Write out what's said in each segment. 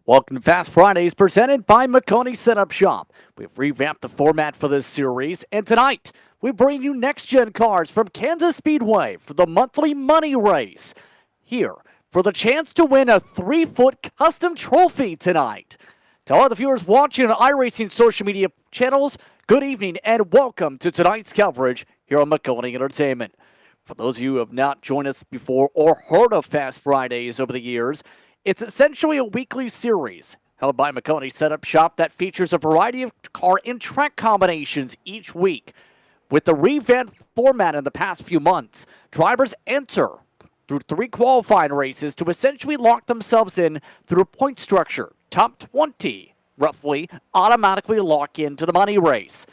Welcome to Fast Fridays, presented by Maconi Setup Shop. We've revamped the format for this series, and tonight we bring you next-gen cars from Kansas Speedway for the monthly money race. Here, for the chance to win a 3-foot custom trophy tonight. To all the viewers watching on iRacing social media channels, good evening and welcome to tonight's coverage here on Maconi Entertainment. For those of you who have not joined us before or heard of Fast Fridays over the years, it's essentially a weekly series held by Maconi Setup Shop that features a variety of car and track combinations each week. With the revamped format in the past few months, drivers enter through 3 qualifying races to essentially lock themselves in through a point structure. Top 20, roughly, automatically lock into the money race.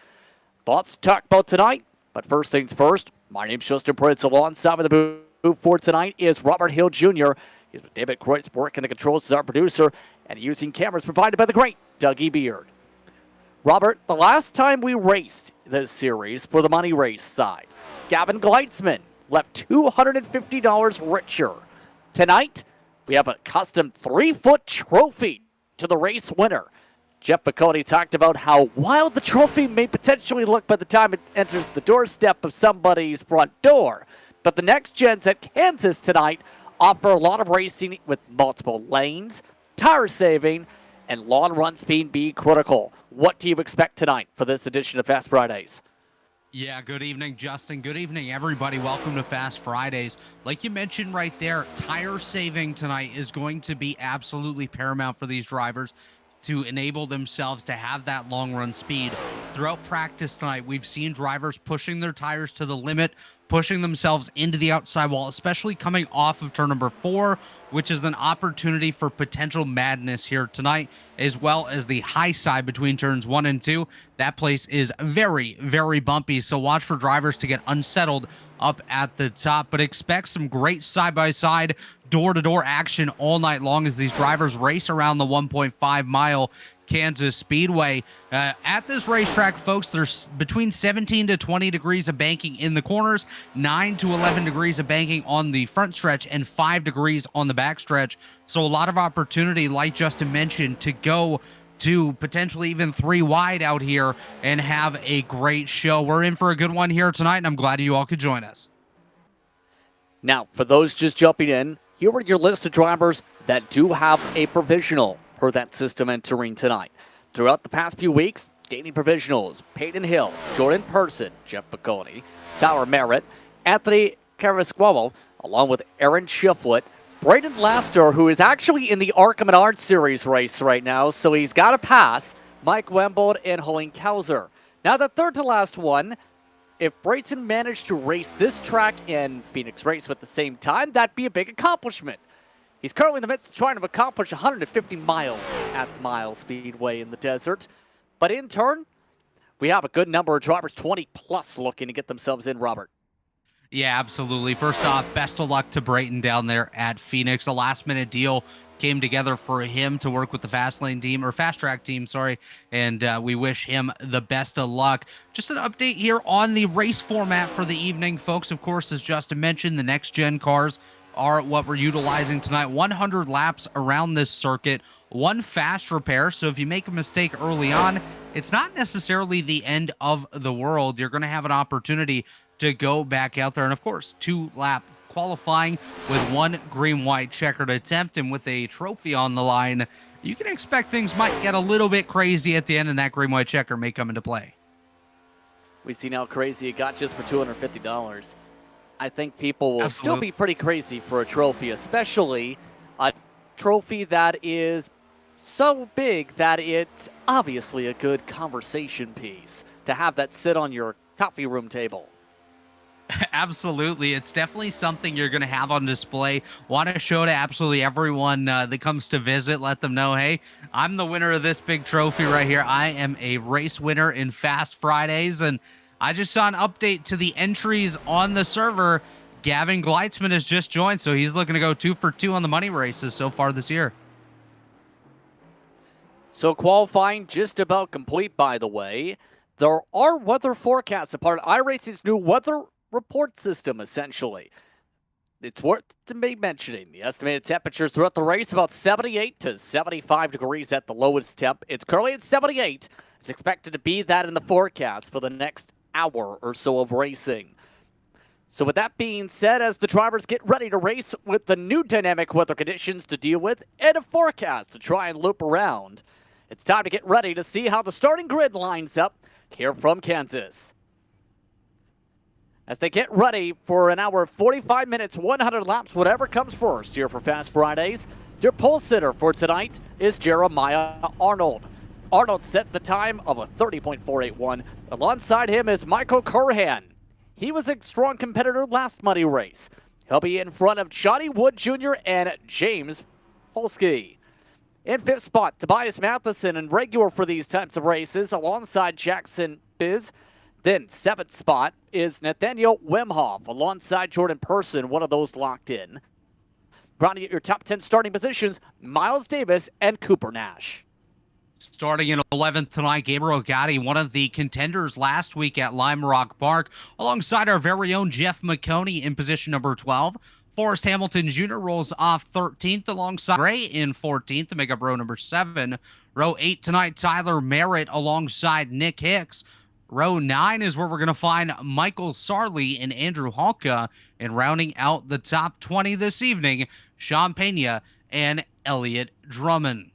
Lots to talk about tonight, but first things first, my name's Justin Prince. Alongside with the booth for tonight is Robert Hill Jr., He's with David Kreutz working the controls as our producer and using cameras provided by the great Dougie Beard. Robert, the last time we raced this series for the money race side, Gavin Gleitzman left $250 richer. Tonight, we have a custom 3-foot trophy to the race winner. Jeff Maconi talked about how wild the trophy may potentially look by the time it enters the doorstep of somebody's front door. But the next gens at Kansas tonight offer a lot of racing with multiple lanes, tire saving, and long run speed be critical. What do you expect tonight for this edition of Fast Fridays? Yeah, good evening, Justin. Good evening, everybody. Welcome to Fast Fridays. Like you mentioned right there, tire saving tonight is going to be absolutely paramount for these drivers to enable themselves to have that long run speed. Throughout practice tonight, we've seen drivers pushing their tires to the limit, pushing themselves into the outside wall, especially coming off of turn number 4, which is an opportunity for potential madness here tonight, as well as the high side between turns 1 and 2. That place is very, very bumpy, so watch for drivers to get unsettled up at the top, but expect some great side-by-side, door-to-door action all night long as these drivers race around the 1.5-mile Kansas Speedway. At this racetrack, folks, there's between 17 to 20 degrees of banking in the corners, 9 to 11 degrees of banking on the front stretch, and 5 degrees on the back stretch. So a lot of opportunity, like Justin mentioned, to go to potentially even 3 wide out here and have a great show. We're in for a good one here tonight, and I'm glad you all could join us. Now, for those just jumping in, here are your list of drivers that do have a provisional per that system entering tonight. Throughout the past few weeks, gaining provisionals: Peyton Hill, Jordan Person, Jeff Maconi, Tyler Merritt, Anthony Carrasquillo, along with Aaron Shiflett, Braden Laster, who is actually in the Arkham and Art Series race right now, so he's got a pass, Mike Wembold, and Hoing Kauser. Now, the third to last one, if Brayton managed to race this track and Phoenix race at the same time, that'd be a big accomplishment. He's currently in the midst of trying to accomplish 150 miles at the Mile Speedway in the desert. But in turn, we have a good number of drivers, 20-plus, looking to get themselves in, Robert. Yeah, absolutely. First off, best of luck to Brayton down there at Phoenix. A last-minute deal came together for him to work with the Fast Lane team, or Fast Track team, sorry, and we wish him the best of luck. Just an update here on the race format for the evening, folks. Of course, as Justin mentioned, the next-gen cars are what we're utilizing tonight. 100 laps around this circuit, 1 fast repair, so if you make a mistake early on, it's not necessarily the end of the world. You're going to have an opportunity to go back out there, and of course, 2-lap qualifying with 1 green-white checkered attempt, and with a trophy on the line, you can expect things might get a little bit crazy at the end, and that green-white checker may come into play. We've seen how crazy it got just for $250. I think people will still be pretty crazy for a trophy, especially a trophy that is so big that it's obviously a good conversation piece to have that sit on your coffee room table. Absolutely. It's definitely something you're going to have on display. Want to show to absolutely everyone that comes to visit. Let them know, hey, I'm the winner of this big trophy right here. I am a race winner in Fast Fridays. And I just saw an update to the entries on the server. Gavin Gleitzman has just joined, so he's looking to go 2 for 2 on the money races so far this year. So qualifying just about complete, by the way. There are weather forecasts, a part of iRacing's new weather report system, essentially. It's worth to be mentioning the estimated temperatures throughout the race about 78 to 75 degrees at the lowest temp. It's currently at 78. It's expected to be that in the forecast for the next hour or so of racing. So with that being said, as the drivers get ready to race with the new dynamic weather conditions to deal with and a forecast to try and loop around, it's time to get ready to see how the starting grid lines up here from Kansas. As they get ready for an hour, 45 minutes, 100 laps, whatever comes first here for Fast Fridays. Your pole sitter for tonight is Jeremiah Arnold. Arnold set the time of a 30.481. Alongside him is Michael Curran. He was a strong competitor last Money race. He'll be in front of Johnny Wood Jr. and James Polsky. In fifth spot, Tobias Matheson, and regular for these types of races, alongside Jackson Biz. Then seventh spot is Nathaniel Wimhoff, alongside Jordan Person, one of those locked in. Rounding at your top 10 starting positions, Miles Davis and Cooper Nash. Starting in 11th tonight, Gabriel Gatti, one of the contenders last week at Lime Rock Park, alongside our very own Jeff Maconi in position number 12. Forrest Hamilton Jr. rolls off 13th alongside Gray in 14th to make up row number 7. Row 8 tonight, Tyler Merritt alongside Nick Hicks. Row 9 is where we're going to find Michael Sarley and Andrew Halka. And rounding out the top 20 this evening, Sean Pena and Elliott Drummond.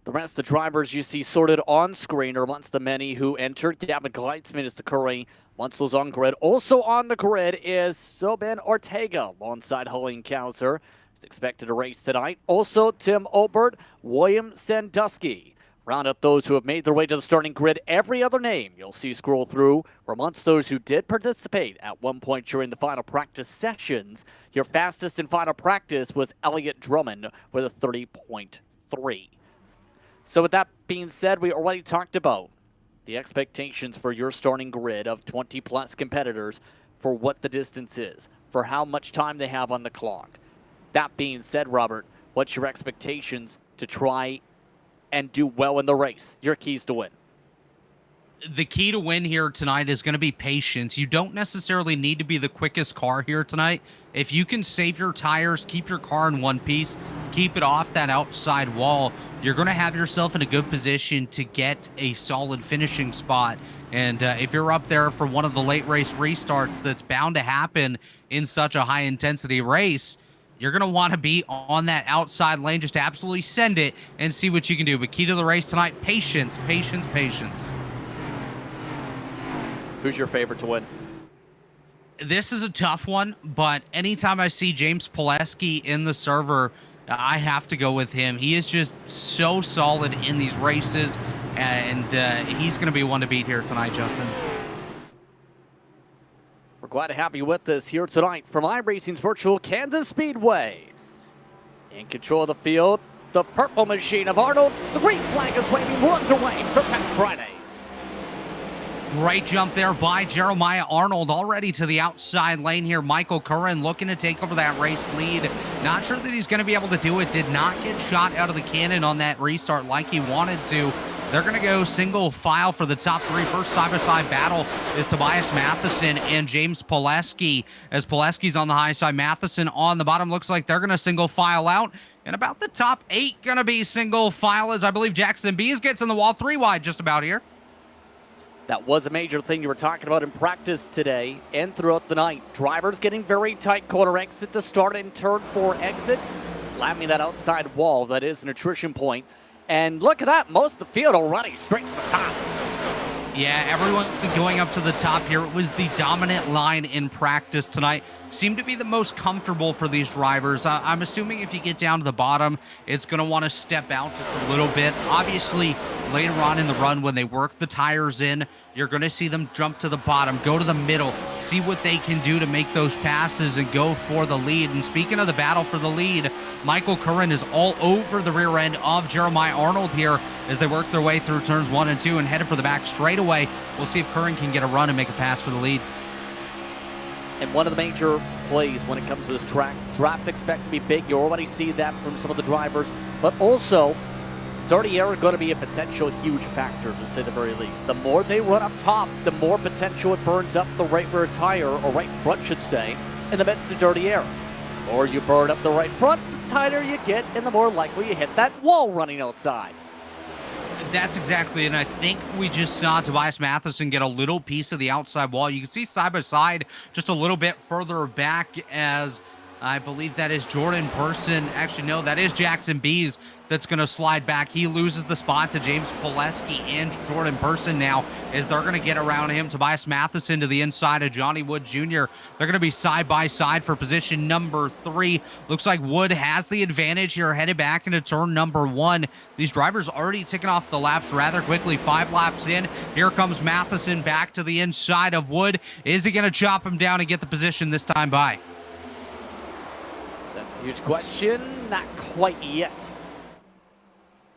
The rest of the drivers you see sorted on screen are amongst the many who entered. Gavin Gleitzman is the current once those on grid. Also on the grid is Soben Ortega alongside Helene Kauser. He's expected to race tonight. Also Tim Obert, William Sandusky. Round up those who have made their way to the starting grid. Every other name you'll see scroll through were amongst those who did participate at one point during the final practice sessions. Your fastest in final practice was Elliott Drummond with a 30.3. So with that being said, we already talked about the expectations for your starting grid of 20-plus competitors for what the distance is, for how much time they have on the clock. That being said, Robert, what's your expectations to try and do well in the race? Your keys to win. The key to win here tonight is going to be patience. You don't necessarily need to be the quickest car here tonight. If you can save your tires, keep your car in one piece, keep it off that outside wall, you're going to have yourself in a good position to get a solid finishing spot. And if you're up there for one of the late race restarts that's bound to happen in such a high-intensity race, you're going to want to be on that outside lane. Just absolutely send it and see what you can do. But key to the race tonight, patience, patience, patience. Who's your favorite to win? This is a tough one, but anytime I see James Pileski in the server, I have to go with him. He is just so solid in these races, and he's going to be one to beat here tonight, Justin. We're glad to have you with us here tonight from iRacing's virtual Kansas Speedway. In control of the field, the purple machine of Arnold. The green flag is waving. We're underway for Fast Fridays. Great jump there by Jeremiah Arnold, already to the outside lane here. Michael Curran looking to take over that race lead. Not sure that he's going to be able to do it. Did not get shot out of the cannon on that restart like he wanted to. They're going to go single file for the top 3. First side-by-side battle is Tobias Matheson and James Pileski. As Pileski's on the high side, Matheson on the bottom. Looks like they're going to single file out. And about the top 8 going to be single file, as I believe Jackson Bees gets in the wall 3 wide just about here. That was a major thing you were talking about in practice today and throughout the night. Drivers getting very tight corner exit to start and turn 4 exit, slamming that outside wall. That is an attrition point. And look at that, most of the field already straight to the top. Yeah, everyone going up to the top here. It was the dominant line in practice tonight. Seemed to be the most comfortable for these drivers. I'm assuming if you get down to the bottom, it's going to want to step out just a little bit. Obviously, later on in the run, when they work the tires in, you're going to see them jump to the bottom, go to the middle, see what they can do to make those passes and go for the lead. And speaking of the battle for the lead, Michael Curran is all over the rear end of Jeremiah Arnold here as they work their way through turns 1 and 2 and headed for the back straightaway. We'll see if Curran can get a run and make a pass for the lead. And one of the major plays when it comes to this track, draft expect to be big. You already see that from some of the drivers, but also dirty air are going to be a potential huge factor, to say the very least. The more they run up top, the more potential it burns up the right rear tire, or right front should say. in the midst of dirty air. The more you burn up the right front, the tighter you get and the more likely you hit that wall running outside. That's exactly, and I think we just saw Tobias Matheson get a little piece of the outside wall. You can see side by side just a little bit further back as I believe that is Jordan Person. Actually, no, that is Jackson Bees that's going to slide back. He loses the spot to James Pileski and Jordan Person now as they're going to get around him. Tobias Matheson to the inside of Johnny Wood Jr. They're going to be side by side for position number 3. Looks like Wood has the advantage here headed back into turn number 1. These drivers already ticking off the laps rather quickly. 5 laps in. Here comes Matheson back to the inside of Wood. Is he going to chop him down and get the position this time by? That's the huge question. Not quite yet.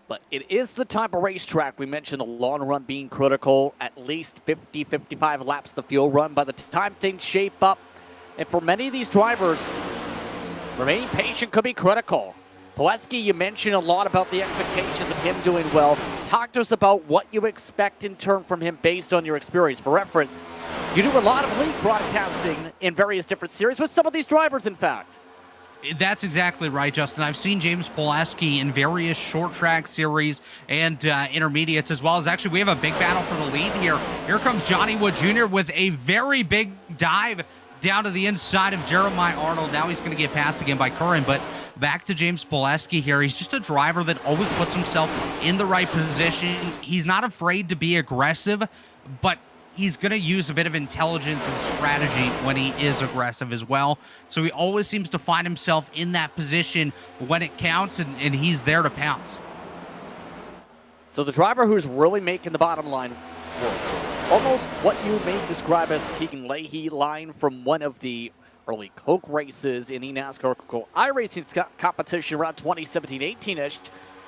But it is the type of racetrack we mentioned the long run being critical, at least 50, 55 laps the fuel run by the time things shape up. And for many of these drivers, remaining patient could be critical. Pileski, you mentioned a lot about the expectations of him doing well. Talk to us about what you expect in turn from him based on your experience. For reference, you do a lot of league broadcasting in various different series with some of these drivers, in fact. That's exactly right, Justin. I've seen James Pileski in various short track series and intermediates, as well as actually we have a big battle for the lead here. Here comes Johnny Wood Jr. with a very big dive down to the inside of Jeremiah Arnold. Now he's going to get passed again by Curran, but back to James Pileski here. He's just a driver that always puts himself in the right position. He's not afraid to be aggressive, but he's going to use a bit of intelligence and strategy when he is aggressive as well. So he always seems to find himself in that position when it counts, and he's there to pounce. So the driver who's really making the bottom line work, almost what you may describe as the Keegan Leahy line from one of the early Coke races in the NASCAR Coke iRacing competition around 2017-18-ish.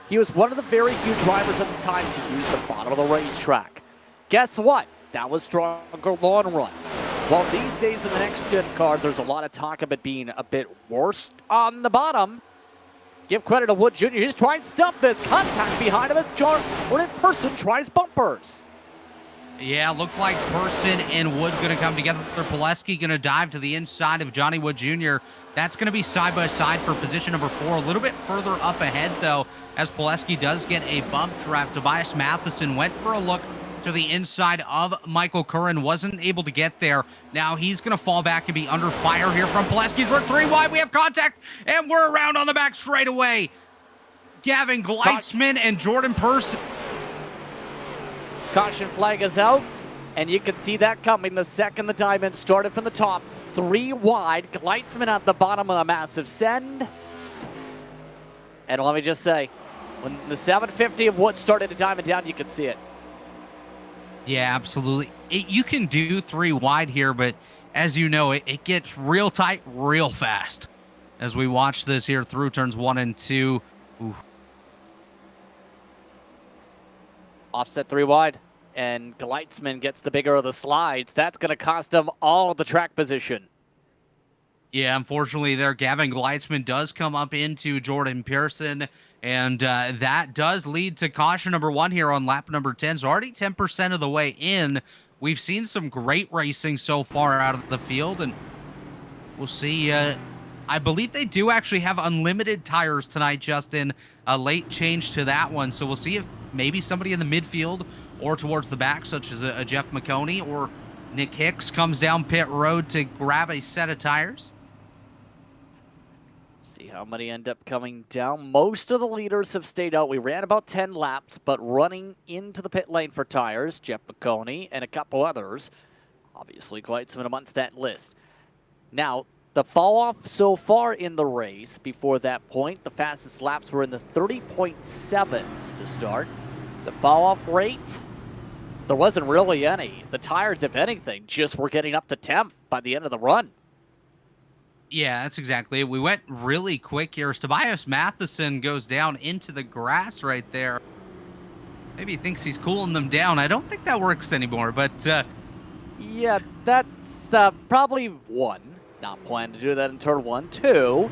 He was one of the very few drivers at the time to use the bottom of the racetrack. Guess what? That was stronger long run. Well, these days in the next-gen car, there's a lot of talk of it being a bit worse on the bottom. Give credit to Wood Jr. He's trying to stuff this. Contact behind him as Jordan Person tries bumpers. Yeah, looked like Person and Wood going to come together. Pileski going to dive to the inside of Johnny Wood Jr. That's going to be side by side for position number 4. A little bit further up ahead, though, as Pileski does get a bump draft. Tobias Matheson went for a look to the inside of Michael Curran, wasn't able to get there. Now he's going to fall back and be under fire here from Pileski's. We're 3 wide. We have contact, and we're around on the back straight away. Gavin Gleitzman and Jordan Person. Caution flag is out, and you can see that coming the second the diamond started from the top. 3 wide. Gleitzman at the bottom of a massive send. And let me just say, when the 750 of Wood started to diamond down, you could see it. Yeah, absolutely. You can do 3 wide here, but as you know, it gets real tight real fast. As we watch this here through turns 1 and 2. Ooh. Offset 3 wide, and Gleitzman gets the bigger of the slides. That's going to cost him all of the track position. Yeah, unfortunately there, Gavin Gleitzman does come up into Jordan Pearson, and that does lead to caution number 1 here on lap number 10. So already 10% of the way in. We've seen some great racing so far out of the field, and we'll see. I believe they do actually have unlimited tires tonight, Justin. A late change to that one, so we'll see if maybe somebody in the midfield or towards the back, such as a Jeff Maconi or Nick Hicks, comes down pit road to grab a set of tires. See how many end up coming down. Most of the leaders have stayed out. We ran about 10 laps, but running into the pit lane for tires, Jeff Maconi and a couple others. Obviously, Gleitzman amongst that list. Now, the fall off so far in the race, before that point, the fastest laps were in the 30.7s to start. The fall off rate, there wasn't really any. The tires, if anything, just were getting up to temp by the end of the run. Yeah, that's exactly it. We went really quick here. Tobias Matheson goes down into the grass right there. Maybe he thinks he's cooling them down. I don't think that works anymore, but... yeah, that's probably 1. Not planning to do that in turn 1. 2,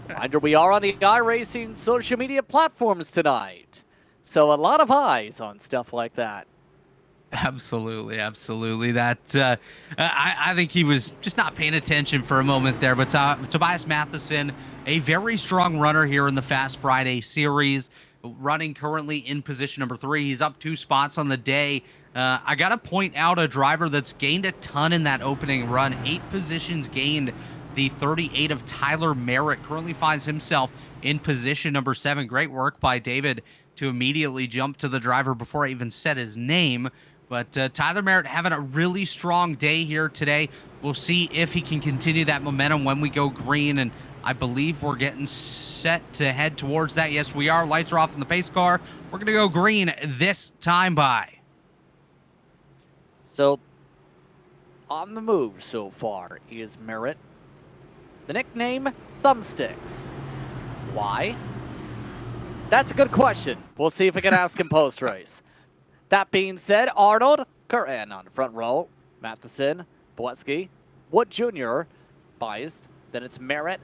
reminder we are on the iRacing social media platforms tonight. So a lot of eyes on stuff like that. Absolutely, absolutely. I think he was just not paying attention for a moment there. But Tobias Matheson, a very strong runner here in the Fast Friday series, running currently in position number 3. He's up 2 spots on the day. I got to point out a driver that's gained a ton in that opening run. 8 positions gained. The 38 of Tyler Merritt currently finds himself in position number 7. Great work by David to immediately jump to the driver before I even said his name. But Tyler Merritt having a really strong day here today. We'll see if he can continue that momentum when we go green. And I believe we're getting set to head towards that. Yes, we are. Lights are off in the pace car. We're going to go green this time by. So, on the move so far is Merritt. The nickname, Thumbsticks. Why? That's a good question. We'll see if we can ask him post-race. That being said, Arnold, Curran on the front row, Matheson, Boleski, Wood Jr., Biased. Then it's Merritt,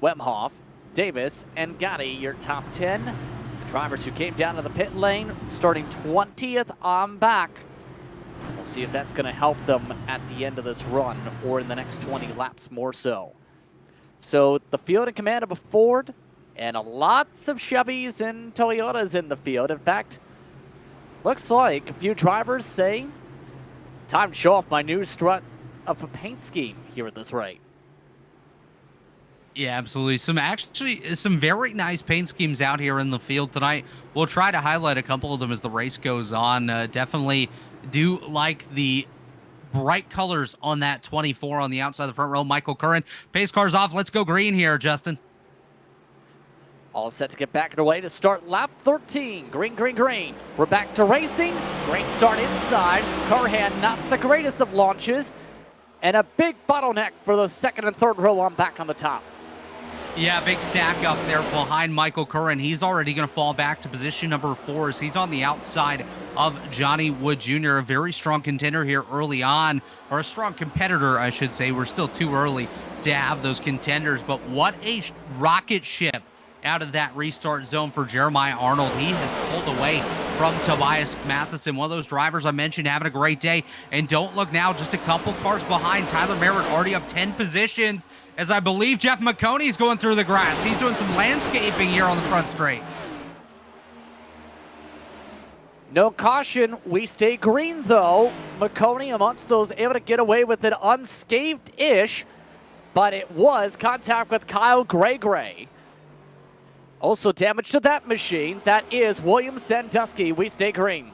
Wemhoff, Davis, and Gotti, your top 10. The drivers who came down to the pit lane, starting 20th on back. We'll see if that's going to help them at the end of this run or in the next 20 laps more so. So the field in command of a Ford and lots of Chevys and Toyotas in the field. In fact, looks like a few drivers saying, time to show off my new strut of a paint scheme here at this rate. Yeah, absolutely. Some very nice paint schemes out here in the field tonight. We'll try to highlight a couple of them as the race goes on. Definitely do like the bright colors on that 24 on the outside of the front row. Michael Curran, pace car's off. Let's go green here, Justin. All set to get back underway to start lap 13. Green, green, green. We're back to racing. Great start inside. Curran, not the greatest of launches. And a big bottleneck for the second and third row on back on the top. Yeah, big stack up there behind Michael Curran. He's already going to fall back to position number 4 as he's on the outside of Johnny Wood Jr., a very strong contender here early on, or a strong competitor, I should say. We're still too early to have those contenders, but what a rocket ship out of that restart zone for Jeremiah Arnold. He has pulled away from Tobias Matheson, one of those drivers I mentioned having a great day. And don't look now, just a couple cars behind. Tyler Merritt already up 10 positions, as I believe Jeff Maconi is going through the grass. He's doing some landscaping here on the front straight. No caution. We stay green, though. Maconi amongst those able to get away with it unscathed-ish, but it was contact with Kyle Gray. Also damage to that machine. That is William Sandusky. We stay green.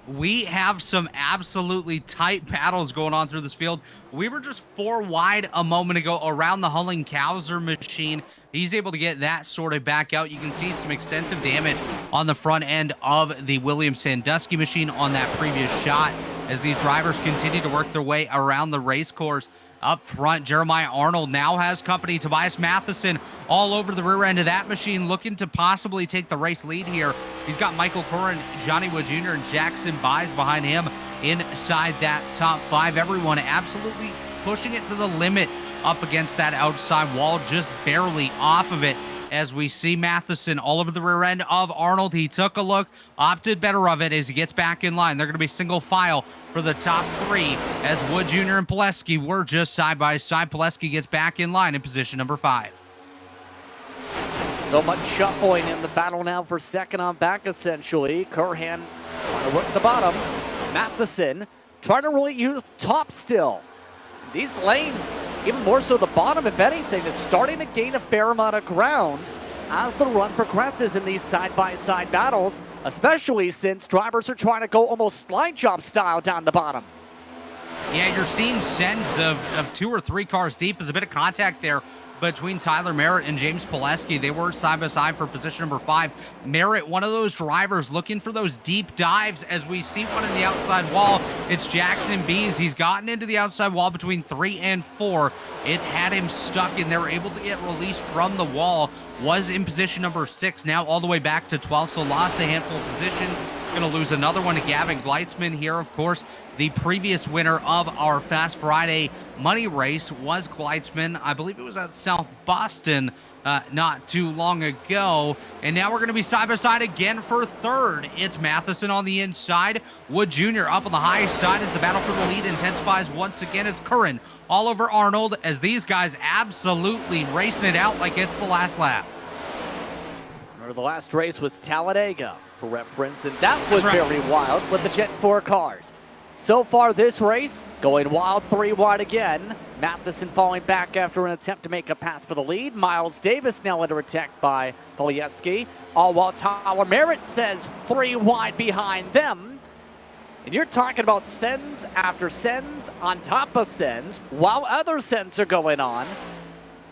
We have some absolutely tight battles going on through this field. We were just 4 wide a moment ago around the Hulling-Kauser machine. He's able to get that sorted back out. You can see some extensive damage on the front end of the William Sandusky machine on that previous shot as these drivers continue to work their way around the race course. Up front, Jeremiah Arnold now has company. Tobias Matheson all over the rear end of that machine, looking to possibly take the race lead here. He's got Michael Curran, Johnny Wood Jr., and Jackson Byes behind him inside that top 5. Everyone absolutely pushing it to the limit up against that outside wall, just barely off of it. As we see Matheson all over the rear end of Arnold. He took a look, opted better of it as he gets back in line. They're going to be single file for the top 3 as Wood Jr. and Pileski were just side by side. Pileski gets back in line in position number 5. So much shuffling in the battle now for second on back, essentially. Curhan trying to work the bottom. Matheson trying to really use the top still. These lanes, even more so the bottom, if anything, is starting to gain a fair amount of ground as the run progresses in these side-by-side battles, especially since drivers are trying to go almost slide job style down the bottom. Yeah, you're seeing sends of 2 or 3 cars deep. There's a bit of contact there between Tyler Merritt and James Pileski. They were side by side for position number 5. Merritt, one of those drivers looking for those deep dives as we see one in the outside wall. It's Jackson Bees. He's gotten into the outside wall between 3 and 4. It had him stuck and they were able to get released from the wall. Was in position number 6, now all the way back to 12, so lost a handful of positions. Going to lose another one to Gavin Gleitzman here, of course. The previous winner of our Fast Friday money race was Gleitzman. I believe it was at South Boston not too long ago. And now we're going to be side by side again for third. It's Matheson on the inside. Wood Jr. up on the high side as the battle for the lead intensifies once again. It's Curran all over Arnold as these guys absolutely racing it out like it's the last lap. Remember, the last race was Talladega for reference, and that was very wild with the Gen 4 cars. So far this race, going wild 3 wide again. Matheson falling back after an attempt to make a pass for the lead. Miles Davis now under attack by Polieski. All while Tyler Merritt says 3 wide behind them. And you're talking about sends after sends on top of sends while other sends are going on.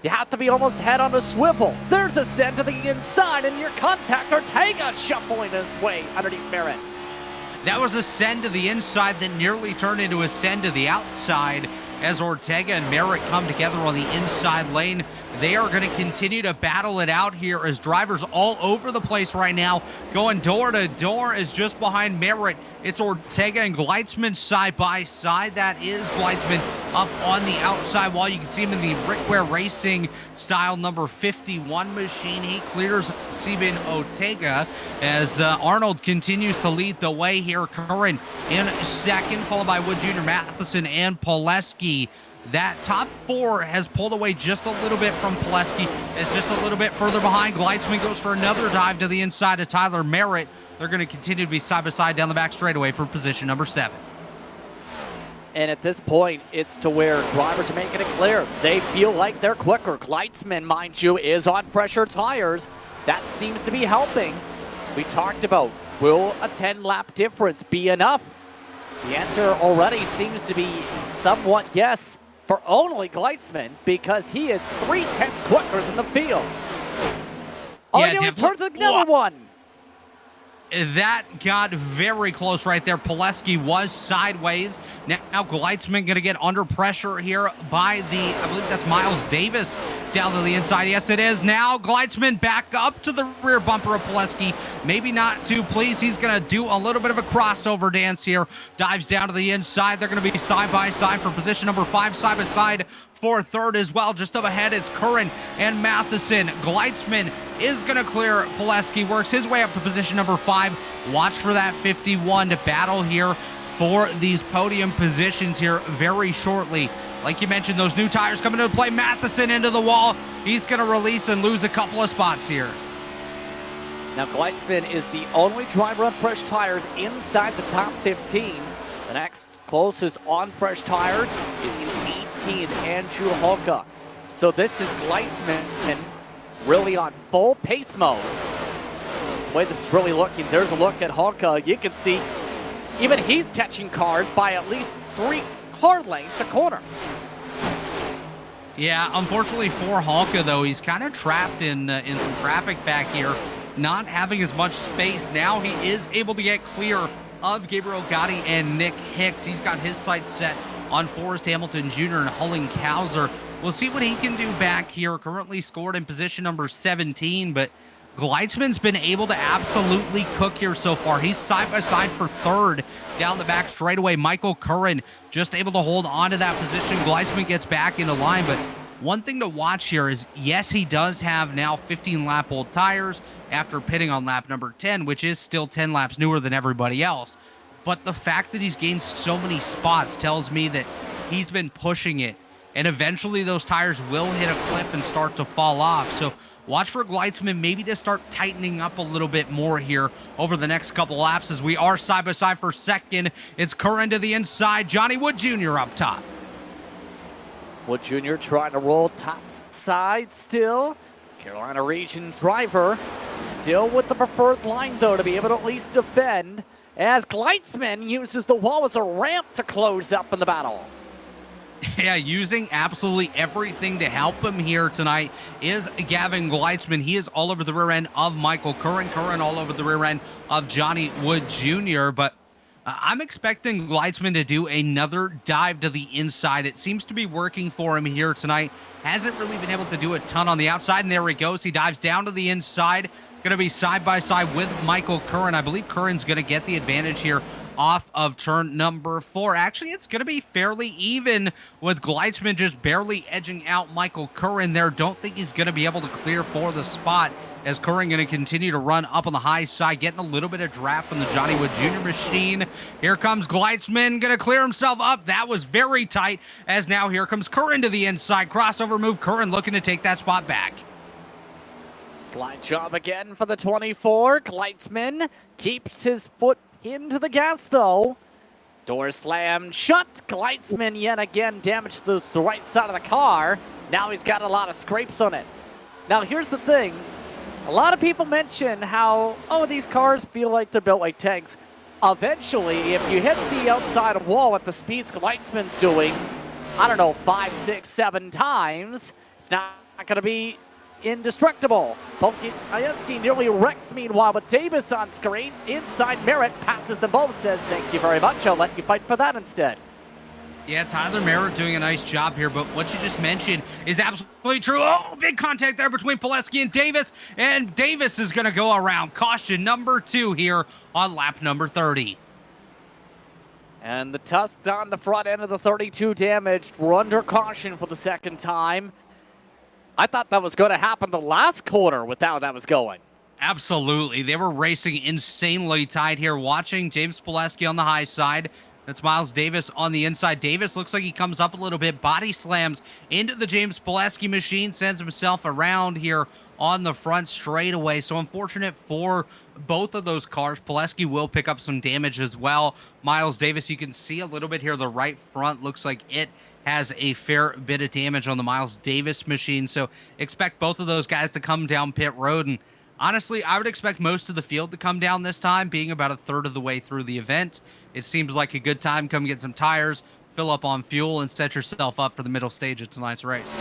You have to be almost head on a swivel. There's a send to the inside, and your contact Ortega shuffling his way underneath Merritt. That was a send to the inside that nearly turned into a send to the outside as Ortega and Merritt come together on the inside lane. They are going to continue to battle it out here as drivers all over the place right now. Going door to door is just behind Merritt. It's Ortega and Gleitzman side by side. That is Gleitzman up on the outside while you can see him in the Rick Ware Racing style number 51 machine. He clears Steven Ortega as Arnold continues to lead the way here. Curran in second, followed by Wood Jr., Matheson, and Polieski. That top 4 has pulled away just a little bit from Polieski. It's just a little bit further behind. Gleitzman goes for another dive to the inside of Tyler Merritt. They're going to continue to be side by side down the back straightaway for position number 7. And at this point, it's to where drivers are making it clear they feel like they're quicker. Gleitzman, mind you, is on fresher tires. That seems to be helping. We talked about, will a 10-lap difference be enough? The answer already seems to be somewhat yes for only Gleitzman, because he is 0.3 quicker than the field. Oh, yeah, he turns another one. That got very close right there. Polieski was sideways. Now Gleitzman going to get under pressure here by I believe that's Miles Davis down to the inside. Yes, it is. Now Gleitzman back up to the rear bumper of Polieski. Maybe not too pleased. He's going to do a little bit of a crossover dance here. Dives down to the inside. They're going to be side by side for position number 5, side by side for third as well. Just up ahead, it's Curran and Matheson. Gleitzman is going to clear Polieski, works his way up to position number 5. Watch for that 51 to battle here for these podium positions here very shortly. Like you mentioned, those new tires coming into play. Matheson into the wall. He's going to release and lose a couple of spots here. Now, Gleitzman is the only driver on fresh tires inside the top 15. The next closest on fresh tires is in 18th, Andrew Holka. So this is Gleitzman really on full pace mode. The way this is really looking, there's a look at Holka. You can see even he's catching cars by at least 3 car lengths a corner. Yeah, unfortunately for Holka, though, he's kind of trapped in some traffic back here, not having as much space. Now he is able to get clear of Gabriel Gotti and Nick Hicks. He's got his sights set on Forrest Hamilton Jr. and Hullenkhauser. We'll see what he can do back here. Currently scored in position number 17, but Gleitzman's been able to absolutely cook here so far. He's side by side for third down the back straightaway. Michael Curran just able to hold on to that position. Gleitzman gets back into line, but one thing to watch here is, yes, he does have now 15-lap-old tires after pitting on lap number 10, which is still 10 laps newer than everybody else. But the fact that he's gained so many spots tells me that he's been pushing it, and eventually those tires will hit a cliff and start to fall off. So watch for Gleitzman maybe to start tightening up a little bit more here over the next couple laps as we are side by side for second. It's Curran to the inside, Johnny Wood Jr. up top. Wood Jr. trying to roll top side still. Carolina region driver still with the preferred line, though, to be able to at least defend, as Gleitzman uses the wall as a ramp to close up in the battle. Yeah, using absolutely everything to help him here tonight is Gavin Gleitzman. He is all over the rear end of Michael Curran. Curran all over the rear end of Johnny Wood Jr., but I'm expecting Gleitzman to do another dive to the inside. It seems to be working for him here tonight. Hasn't really been able to do a ton on the outside, and there he goes. He dives down to the inside, Going to be side by side with Michael Curran. I believe Curran's going to get the advantage here off of turn number 4. Actually, it's going to be fairly even with Gleitzman just barely edging out Michael Curran there. Don't think he's going to be able to clear for the spot as Curran going to continue to run up on the high side, getting a little bit of draft from the Johnny Wood Jr. machine. Here comes Gleitzman, going to clear himself up. That was very tight, as now here comes Curran to the inside. Crossover move, Curran looking to take that spot back. Slide job again for the 24. Gleitzman keeps his foot into the gas, though. Door slammed shut. Gleitzman yet again damaged the right side of the car. Now he's got a lot of scrapes on it. Now here's the thing. A lot of people mention how, oh, these cars feel like they're built like tanks. Eventually, if you hit the outside wall at the speeds Gleitzman's doing, I don't know, 5, 6, 7 times, it's not going to be indestructible. Polkowski nearly wrecks, meanwhile, with Davis on screen. Inside, Merritt passes them both, says, thank you very much, I'll let you fight for that instead. Yeah, Tyler Merritt doing a nice job here, but what you just mentioned is absolutely true. Oh, big contact there between Polkowski and Davis is going to go around. Caution number 2 here on lap number 30. And the Tusks on the front end of the 32 damaged. We're under caution for the second time. I thought that was going to happen the last corner with how that was going. Absolutely. They were racing insanely tight here. Watching James Polkowski on the high side. That's Miles Davis on the inside. Davis looks like he comes up a little bit. Body slams into the James Polkowski machine. Sends himself around here on the front straightaway. So unfortunate for both of those cars. Polkowski will pick up some damage as well. Miles Davis, you can see a little bit here. The right front looks like it has a fair bit of damage on the Miles Davis machine. So expect both of those guys to come down pit road. And honestly, I would expect most of the field to come down this time, being about a third of the way through the event. It seems like a good time. Come get some tires, fill up on fuel, and set yourself up for the middle stage of tonight's race.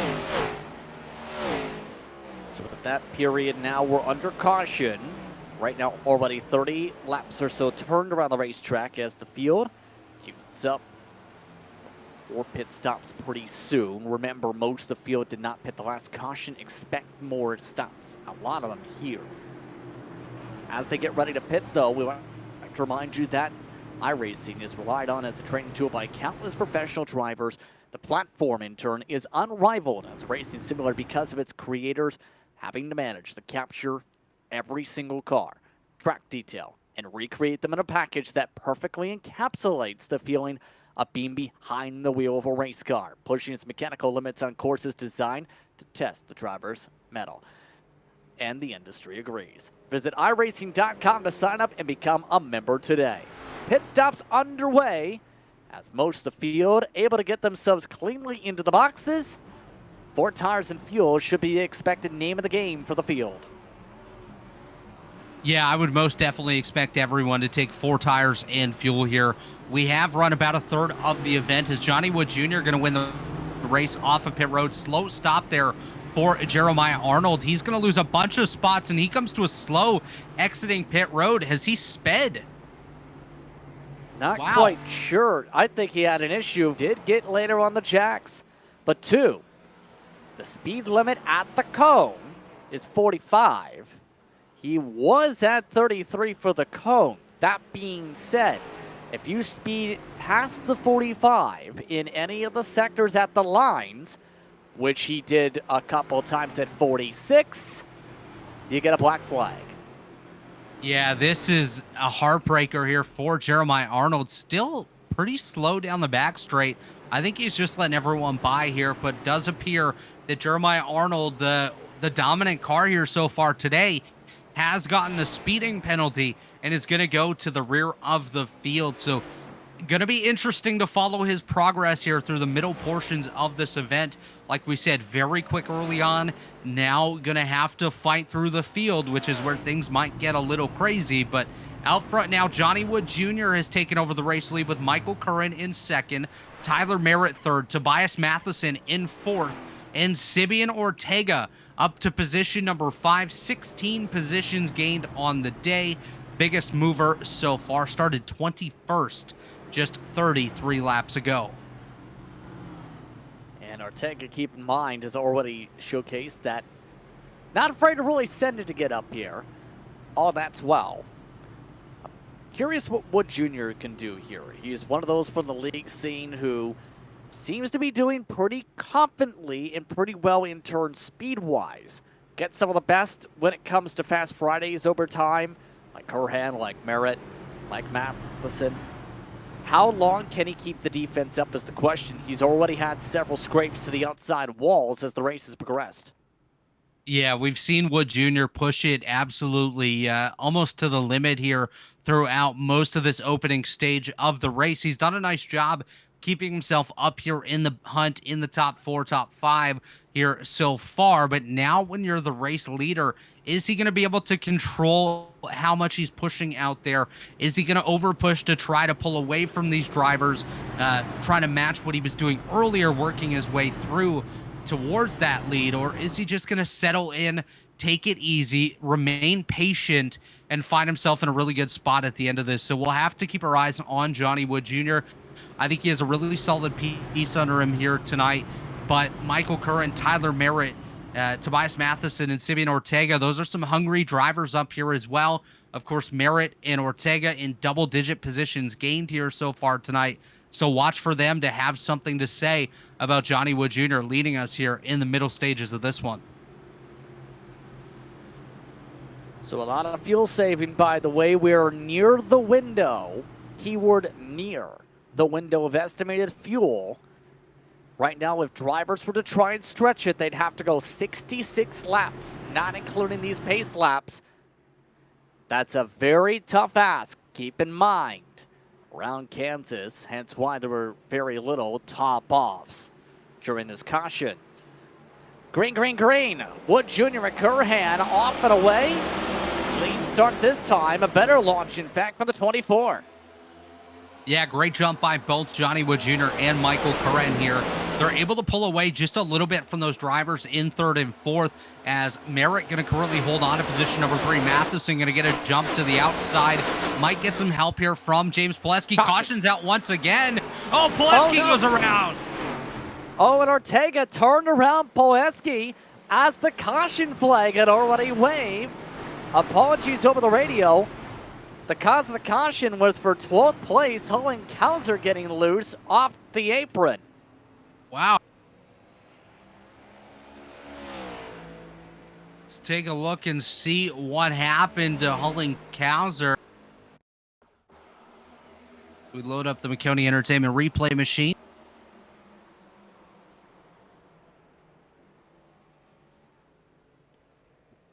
So with that period now, we're under caution. Right now, already 30 laps or so turned around the racetrack as the field keeps its up. 4 pit stops pretty soon. Remember, most of the field did not pit the last caution. Expect more stops. A lot of them here. As they get ready to pit, though, we want to remind you that iRacing is relied on as a training tool by countless professional drivers. The platform, in turn, is unrivaled as a racing simulator because of its creators having to manage to capture every single car, track detail, and recreate them in a package that perfectly encapsulates the feeling of being behind the wheel of a race car, pushing its mechanical limits on courses designed to test the driver's mettle. And the industry agrees. Visit iRacing.com to sign up and become a member today. Pit stops underway as most of the field able to get themselves cleanly into the boxes. 4 tires and fuel should be the expected name of the game for the field. Yeah, I would most definitely expect everyone to take 4 tires and fuel here. We have run about a third of the event. Is Johnny Wood Jr. going to win the race off of pit road? Slow stop there for Jeremiah Arnold. He's going to lose a bunch of spots, and he comes to a slow exiting pit road. Has he sped? Not quite sure. I think he had an issue. Did get later on the jacks. But 2, the speed limit at the cone is 45. He was at 33 for the cone. That being said, if you speed past the 45 in any of the sectors at the lines, which he did a couple times at 46, you get a black flag. Yeah, this is a heartbreaker here for Jeremiah Arnold. Still pretty slow down the back straight. I think he's just letting everyone by here, but does appear that Jeremiah Arnold, the dominant car here so far today, has gotten a speeding penalty and is going to go to the rear of the field. So going to be interesting to follow his progress here through the middle portions of this event. Like we said, very quick early on. Now going to have to fight through the field, which is where things might get a little crazy. But out front now, Johnny Wood Jr. has taken over the race lead with Michael Curran in second, Tyler Merritt third, Tobias Matheson in fourth, and Sibian Ortega up to position number 5, 16 positions gained on the day. Biggest mover so far, started 21st just 33 laps ago. And Ortega, keep in mind, has already showcased that not afraid to really send it to get up here. all that's well. Curious what Wood Jr. can do here. He's one of those for the league scene who seems to be doing pretty confidently and pretty well in turn speed-wise. Gets some of the best when it comes to Fast Fridays over time, like Curhan, like Merritt, like Matheson. How long can he keep the defense up is the question. He's already had several scrapes to the outside walls as the race has progressed. Yeah, we've seen Wood Jr. push it absolutely almost to the limit here throughout most of this opening stage of the race. He's done a nice job keeping himself up here in the hunt in the top 4, top 5 here so far. But now when you're the race leader, is he going to be able to control how much he's pushing out there? Is he going to over push to try to pull away from these drivers, trying to match what he was doing earlier, working his way through towards that lead? Or is he just going to settle in, take it easy, remain patient, and find himself in a really good spot at the end of this? So we'll have to keep our eyes on Johnny Wood Jr. I think he has a really solid piece under him here tonight. But Michael Curran, Tyler Merritt, Tobias Matheson, and Simeon Ortega, those are some hungry drivers up here as well. Of course, Merritt and Ortega in double-digit positions gained here so far tonight. So watch for them to have something to say about Johnny Wood Jr. leading us here in the middle stages of this one. So a lot of fuel saving, by the way. We're near the window, keyword near the window of estimated fuel. Right now, if drivers were to try and stretch it, they'd have to go 66 laps, not including these pace laps. That's a very tough ask. Keep in mind, around Kansas, hence why there were very little top-offs during this caution. Green, green, green. Wood Jr. and Curhan off and away. Clean start this time. A better launch, in fact, for the 24. Yeah, great jump by both Johnny Wood Jr. and Michael Curran here. They're able to pull away just a little bit from those drivers in third and fourth, as Merritt going to currently hold on to position number 3. Matheson going to get a jump to the outside. Might get some help here from James Pileski. Caution's out once again. Oh, Pileski goes around. Oh, and Ortega turned around Pileski as the caution flag had already waved. Apologies over the radio. The cause of the caution was for 12th place, Hullenkauser getting loose off the apron. Wow. Let's take a look and see what happened to Hullenkauser. We load up the Maconi Entertainment replay machine.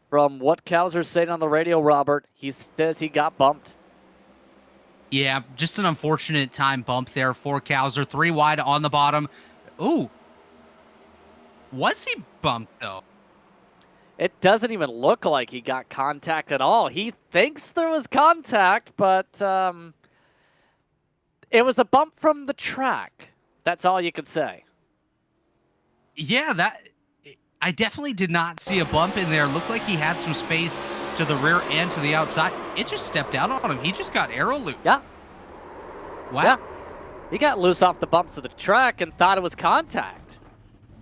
From what Kauser's saying on the radio, Robert, he says he got bumped. Yeah, just an unfortunate time bump there for Kauser. 3 wide on the bottom. Ooh. Was he bumped, though? It doesn't even look like he got contact at all. He thinks there was contact, but it was a bump from the track. That's all you could say. Yeah, I definitely did not see a bump in there. Looked like he had some space to the rear and to the outside. It just stepped out on him. He just got aero loose. Yeah. Wow. Yeah. He got loose off the bumps of the track and thought it was contact.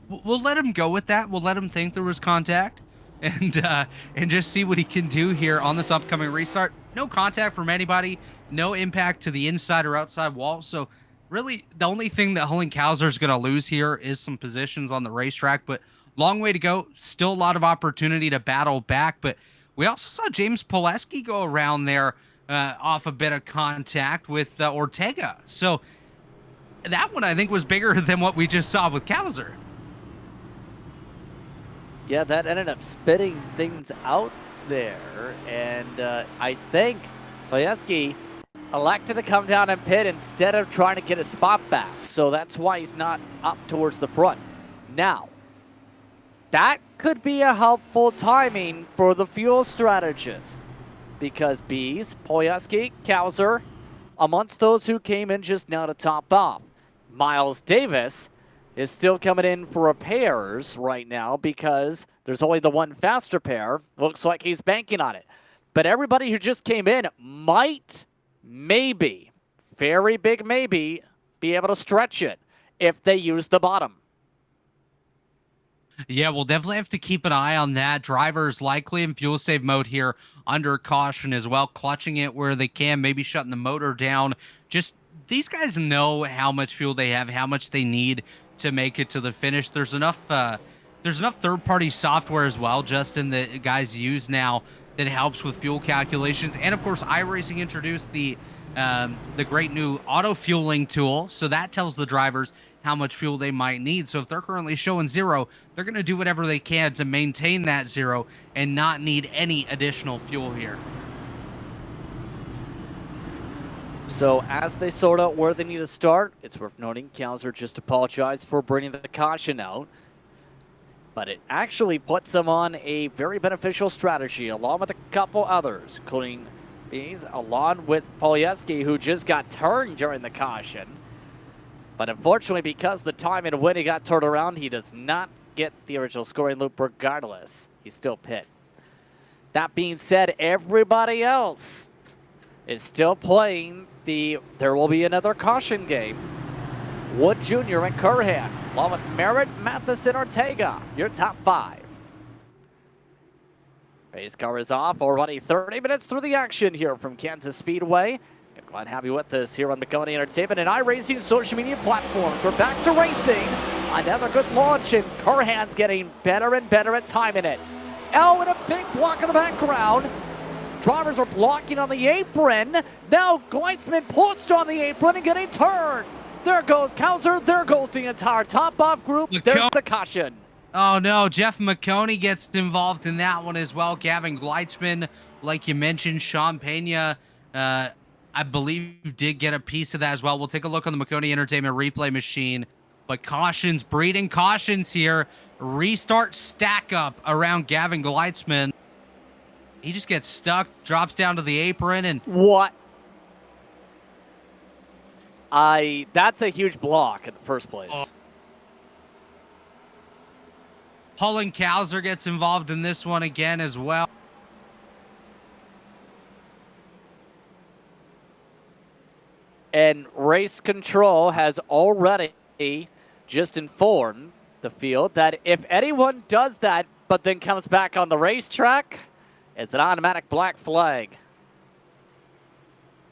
We'll let him go with that. We'll let him think there was contact and just see what he can do here on this upcoming restart. No contact from anybody. No impact to the inside or outside wall. So really the only thing that Hullenkauser is going to lose here is some positions on the racetrack, but long way to go. Still a lot of opportunity to battle back, but we also saw James Pileski go around there off a bit of contact with Ortega. So that one, I think, was bigger than what we just saw with Kauser. Yeah, that ended up spitting things out there, and I think Pileski elected to come down and pit instead of trying to get his spot back. So that's why he's not up towards the front. Now, that could be a helpful timing for the fuel strategist, because Bees, Pileski, Kauser, amongst those who came in just now to top off. Miles Davis is still coming in for repairs right now because there's only the one faster pair. Looks like he's banking on it. But everybody who just came in might, maybe, very big maybe, be able to stretch it if they use the bottom. Yeah, we'll definitely have to keep an eye on that. Drivers likely in fuel save mode here under caution as well, clutching it where they can, maybe shutting the motor down. Just these guys know how much fuel they have, how much they need to make it to the finish. There's enough third-party software as well, Justin, that guys use now that helps with fuel calculations. And of course, iRacing introduced the great new auto fueling tool, so that tells the drivers how much fuel they might need. So if they're currently showing zero, they're going to do whatever they can to maintain that zero and not need any additional fuel here. So as they sort out where they need to start, it's worth noting Kowser just apologized for bringing the caution out. But it actually puts them on a very beneficial strategy, along with a couple others, including Bees, along with Polieski, who just got turned during the caution. But unfortunately, because the time and when he got turned around, he does not get the original scoring loop regardless. He's still pit. That being said, everybody else is still playing there will be another caution game. Wood Jr. and Curhan, along with Merritt, Matheson, Ortega, your top five. Pace car is off, already 30 minutes through the action here from Kansas Speedway. Glad to have you with us here on Maconi Entertainment and iRacing social media platforms. We're back to racing. Another good launch, and Curhan's getting better and better at timing it. Oh, and a big block in the background. Drivers are blocking on the apron. Now Gleitzman pushed on the apron and getting turned. There goes Kowser. There goes the entire top-off group. There's the caution. Oh, no. Jeff Maconi gets involved in that one as well. Gavin Gleitzman, like you mentioned, Sean Pena, I believe, did get a piece of that as well. We'll take a look on the Maconi Entertainment replay machine. But cautions, breeding cautions here. Restart stack up around Gavin Gleitzman. He just gets stuck, drops down to the apron, and... What? That's a huge block in the first place. Holland Kowser gets involved in this one again as well. And race control has already just informed the field that if anyone does that but then comes back on the racetrack, it's an automatic black flag.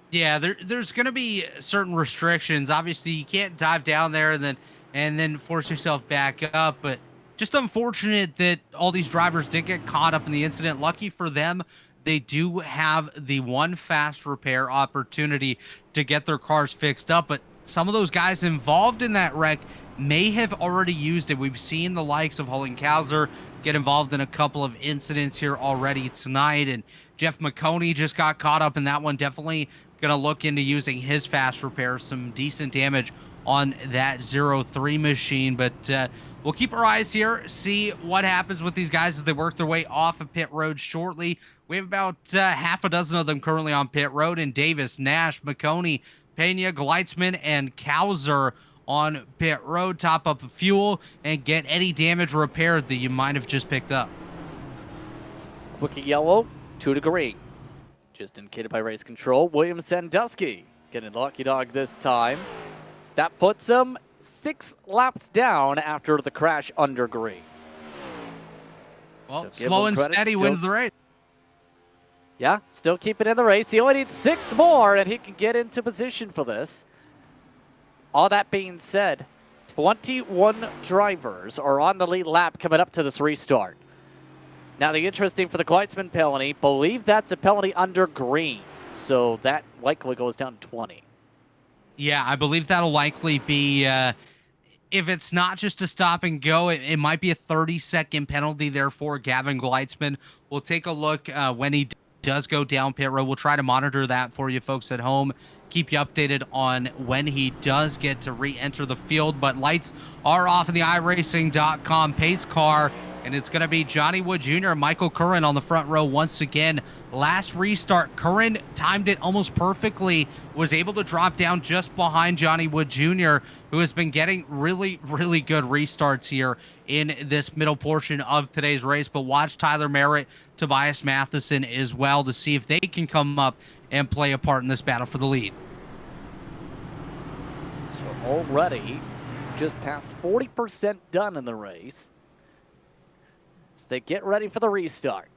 Yeah, there's going to be certain restrictions. Obviously, you can't dive down there and then force yourself back up. But just unfortunate that all these drivers did get caught up in the incident. Lucky for them, they do have the one fast repair opportunity to get their cars fixed up. But some of those guys involved in that wreck may have already used it. We've seen the likes of Hollenkauser get involved in a couple of incidents here already tonight. And Jeff Maconi just got caught up in that one. Definitely going to look into using his fast repair. Some decent damage on that 03 machine. But we'll keep our eyes here, see what happens with these guys as they work their way off of pit road shortly. We have about half a dozen of them currently on pit road, and Davis, Nash, Maconi, Pena, Gleitzman, and Kowser on pit road. Top up the fuel and get any damage repaired that you might have just picked up. Quickie yellow, 2 to green. Just indicated by race control. William Sandusky getting the lucky dog this time. That puts him 6 laps down after the crash under green. Well, so slow and steady wins the race. Yeah, still keeping in the race. He only needs 6 more, and he can get into position for this. All that being said, 21 drivers are on the lead lap coming up to this restart. Now, the interesting for the Gleitzman penalty, believe that's a penalty under green, so that likely goes down to 20. Yeah, I believe that'll likely be, if it's not just a stop and go, it might be a 30-second penalty there for Gavin Gleitzman. We'll take a look when he does go down pit road. We'll try to monitor that for you folks at home. Keep you updated on when he does get to re-enter the field. But lights are off in the iRacing.com pace car, and it's going to be Johnny Wood Jr. and Michael Curran on the front row once again. Last restart, Curran timed it almost perfectly, was able to drop down just behind Johnny Wood Jr., who has been getting really, really good restarts here in this middle portion of today's race. But watch Tyler Merritt, Tobias Matheson as well to see if they can come up and play a part in this battle for the lead. So already just past 40% done in the race. as they get ready for the restart.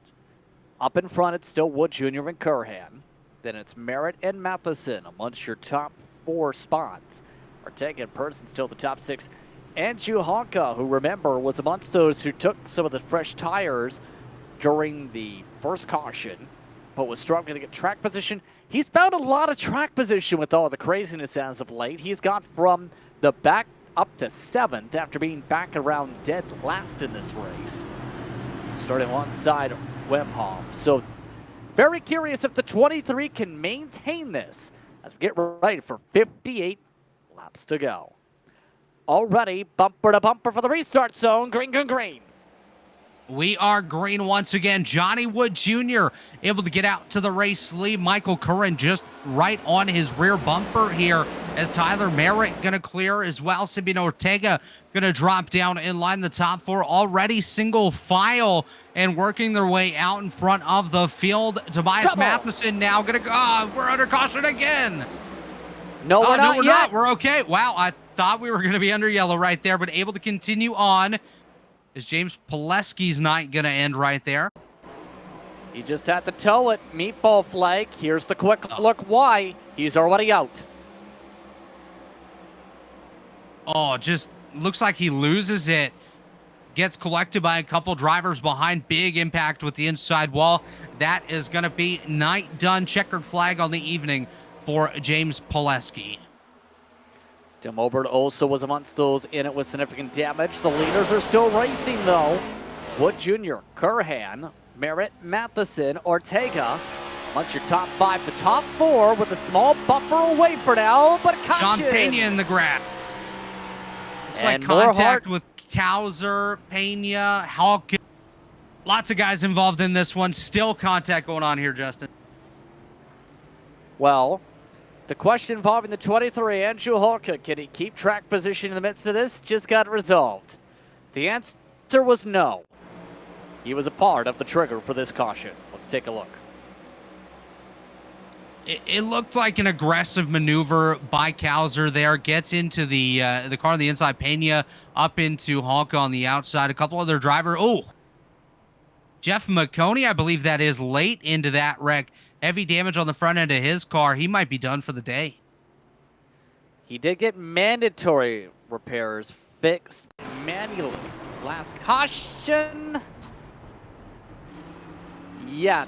Up in front, it's still Wood Jr. and Curhan. Then it's Merritt and Matheson amongst your top 4 spots. Ortega and Person still the top 6. Andrew Honka, who remember was amongst those who took some of the fresh tires during the first caution, but was struggling to get track position. He's found a lot of track position with all the craziness as of late. He's got from the back up to 7th after being back around dead last in this race. Starting alongside Wemhoff. So very curious if the 23 can maintain this as we get ready for 58 laps to go. Already bumper to bumper for the restart zone. Green, green, green. We are green once again. Johnny Wood Jr. able to get out to the race lead. Michael Curran just right on his rear bumper here as Tyler Merritt going to clear as well. Sabino Ortega going to drop down in line. The top 4 already single file and working their way out in front of the field. Tobias Matheson now going to go. We're under caution again. No, we're not yet. Not. We're okay. Wow, I thought we were going to be under yellow right there, but able to continue on. Is James Pileski's night going to end right there? He just had to tow it. Meatball flag. Here's the quick look why. He's already out. Oh, just looks like he loses it. Gets collected by a couple drivers behind. Big impact with the inside wall. That is going to be night done. Checkered flag on the evening for James Pileski. Tim Obert also was amongst those in it with significant damage. The leaders are still racing, though. Wood Jr., Curhan, Merritt, Matheson, Ortega. Amongst your top 5, the top 4 with a small buffer away for now, but caution. Sean Pena in the grab. It's and like contact with Cowser, Pena, Hawkins. Lots of guys involved in this one. Still contact going on here, Justin. Well, the question involving the 23, Andrew Holka, can he keep track position in the midst of this? Just got resolved. The answer was no. He was a part of the trigger for this caution. Let's take a look. It looked like an aggressive maneuver by Cowser there. Gets into the car on the inside. Pena up into Holka on the outside. A couple other drivers. Oh, Jeff Maconi, I believe that is, late into that wreck. Heavy damage on the front end of his car. He might be done for the day. He did get mandatory repairs fixed manually. Last caution. Yeah,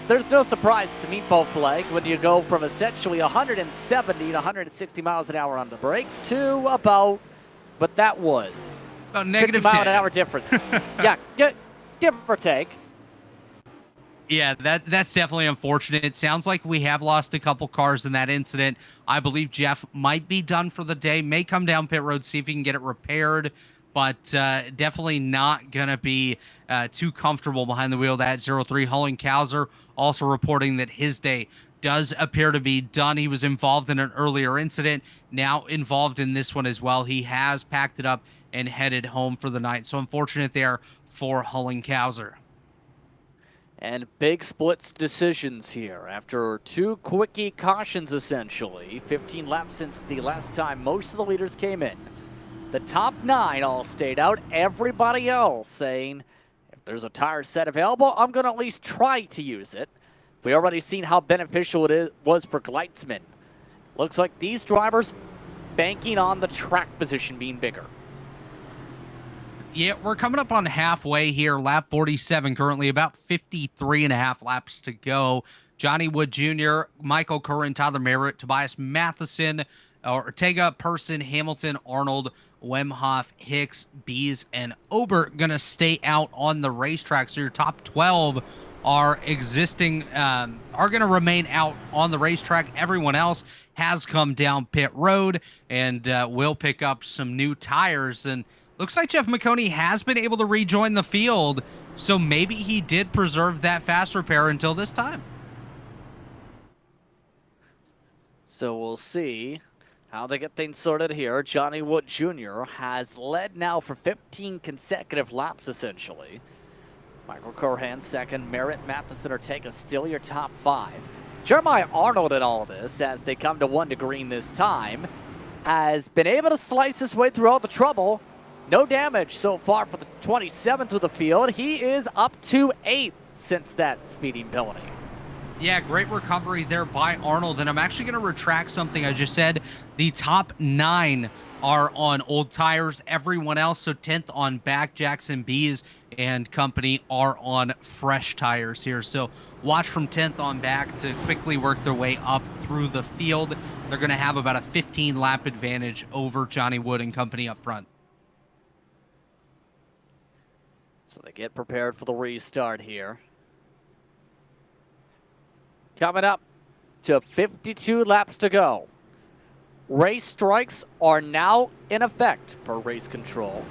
there's no surprise to Meatball Flag when you go from essentially 170 to 160 miles an hour on the brakes to about, but that was about negative 50 mile 10. an hour difference. Yeah, give or take. Yeah, that's definitely unfortunate. It sounds like we have lost a couple cars in that incident. I believe Jeff might be done for the day. May come down pit road, see if he can get it repaired, but definitely not going to be too comfortable behind the wheel. That 03 Hulling Cowser also reporting that his day does appear to be done. He was involved in an earlier incident, now involved in this one as well. He has packed it up and headed home for the night. So unfortunate there for Hulling Cowser. And big splits decisions here after 2 quickie cautions, essentially. 15 laps since the last time most of the leaders came in. The top 9 all stayed out. Everybody else saying, if there's a tire set available, I'm going to at least try to use it. We already seen how beneficial it was for Gleitzman. Looks like these drivers banking on the track position being bigger. Yeah, we're coming up on halfway here. Lap 47 currently, about 53 and a half laps to go. Johnny Wood Jr., Michael Curran, Tyler Merritt, Tobias Matheson, Ortega, Person, Hamilton, Arnold, Wemhoff, Hicks, Bees, and Obert going to stay out on the racetrack. So your top 12 are going to remain out on the racetrack. Everyone else has come down pit road and will pick up some new tires. And looks like Jeff Maconi has been able to rejoin the field, so maybe he did preserve that fast repair until this time. So we'll see how they get things sorted here. Johnny Wood Jr. has led now for 15 consecutive laps, essentially. Michael Curhan second, Merritt, Matheson, Ortega still your top 5. Jeremiah Arnold in all this, as they come to 1 to green this time, has been able to slice his way through all the trouble. No damage so far for the 27th of the field. He is up to 8th since that speeding penalty. Yeah, great recovery there by Arnold. And I'm actually going to retract something I just said. The top 9 are on old tires. Everyone else, so 10th on back, Jackson Bees and company are on fresh tires here. So watch from 10th on back to quickly work their way up through the field. They're going to have about a 15 lap advantage over Johnny Wood and company up front. So they get prepared for the restart here. Coming up to 52 laps to go. Race strikes are now in effect per race control.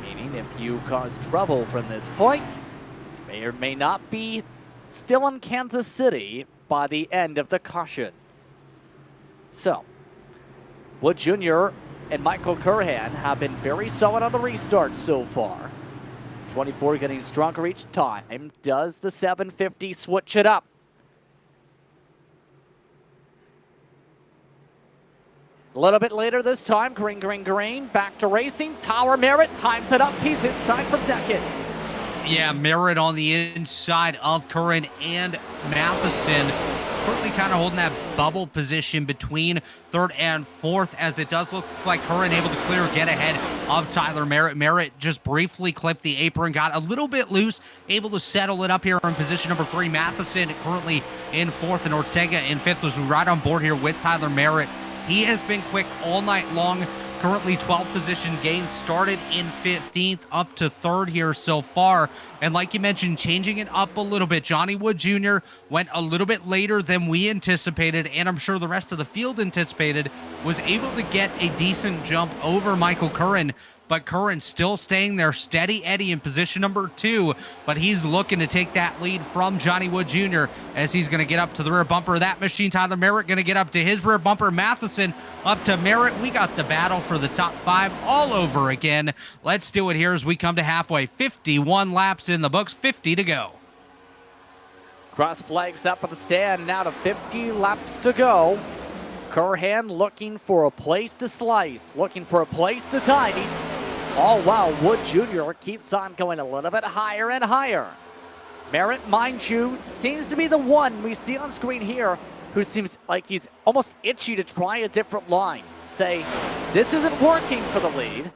Meaning if you cause trouble from this point, you may or may not be still in Kansas City by the end of the caution. So, Wood Jr. and Michael Curhan have been very solid on the restart so far. 24 getting stronger each time. Does the 750 switch it up? A little bit later this time, green, back to racing. Tyler Merritt times it up. He's inside for second. Yeah, Merritt on the inside of Curran and Matheson. Currently kind of holding that bubble position between third and fourth, as it does look like Curran able to clear, get ahead of Tyler Merritt. Merritt just briefly clipped the apron, got a little bit loose, able to settle it up here in position number 3. Matheson currently in fourth, and Ortega in fifth, was right on board here with Tyler Merritt. He has been quick all night long. Currently 12 position gains, started in 15th up to third here so far. And like you mentioned, changing it up a little bit. Johnny Wood Jr. went a little bit later than we anticipated, and I'm sure the rest of the field anticipated, was able to get a decent jump over Michael Curran. But Curran still staying there, steady Eddie in position number 2, but he's looking to take that lead from Johnny Wood Jr. as he's going to get up to the rear bumper of that machine. Tyler Merritt going to get up to his rear bumper. Matheson up to Merritt. We got the battle for the top 5 all over again. Let's do it here as we come to halfway. 51 laps in the books, 50 to go. Cross flags up at the stand, now to 50 laps to go. Curhan looking for a place to slice, looking for a place to dice. All while Wood Jr. keeps on going a little bit higher and higher. Merritt, mind you, seems to be the one we see on screen here who seems like he's almost itchy to try a different line. Say, this isn't working for the lead.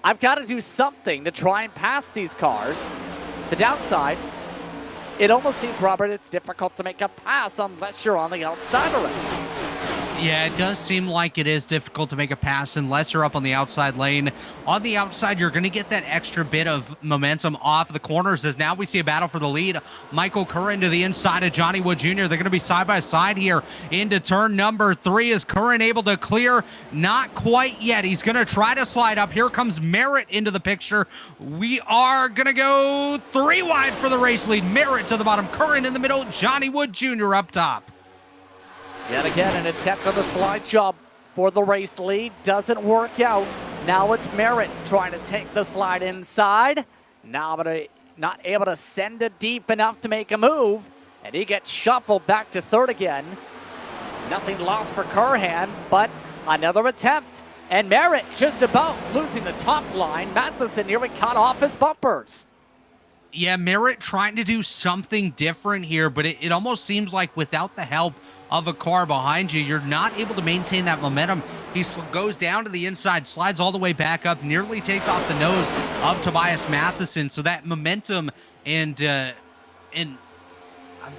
I've got to do something to try and pass these cars. The downside, it almost seems, Robert, it's difficult to make a pass unless you're on the outside of it. Yeah, it does seem like it is difficult to make a pass unless you're up on the outside lane. On the outside, you're going to get that extra bit of momentum off the corners, as now we see a battle for the lead. Michael Curran to the inside of Johnny Wood Jr. They're going to be side by side here into turn number 3. Is Curran able to clear? Not quite yet. He's going to try to slide up. Here comes Merritt into the picture. We are going to go 3 wide for the race lead. Merritt to the bottom, Curran in the middle, Johnny Wood Jr. up top. Yet again, an attempt on the slide job for the race lead. Doesn't work out. Now it's Merritt trying to take the slide inside. Now not able to send it deep enough to make a move. And he gets shuffled back to third again. Nothing lost for Curhan, but another attempt. And Merritt just about losing the top line. Matheson nearly cut off his bumpers. Yeah, Merritt trying to do something different here, but it almost seems like without the help of a car behind you, you're not able to maintain that momentum. He goes down to the inside, slides all the way back up, nearly takes off the nose of Tobias Matheson. So that momentum and I'm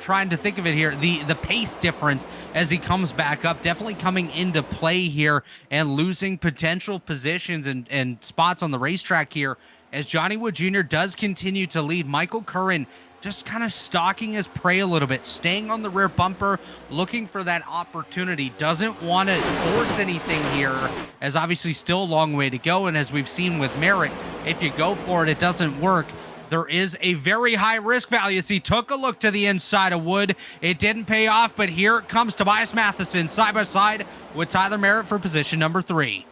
trying to think of it here, the pace difference as he comes back up, definitely coming into play here and losing potential positions and spots on the racetrack here as Johnny Wood Jr. does continue to lead. Michael Curran just kind of stalking his prey a little bit, staying on the rear bumper, looking for that opportunity. Doesn't want to force anything here, as obviously still a long way to go. And as we've seen with Merritt, if you go for it, it doesn't work. There is a very high risk value. As he took a look to the inside of Wood, it didn't pay off, but here it comes Tobias Matheson side by side with Tyler Merritt for position number 3.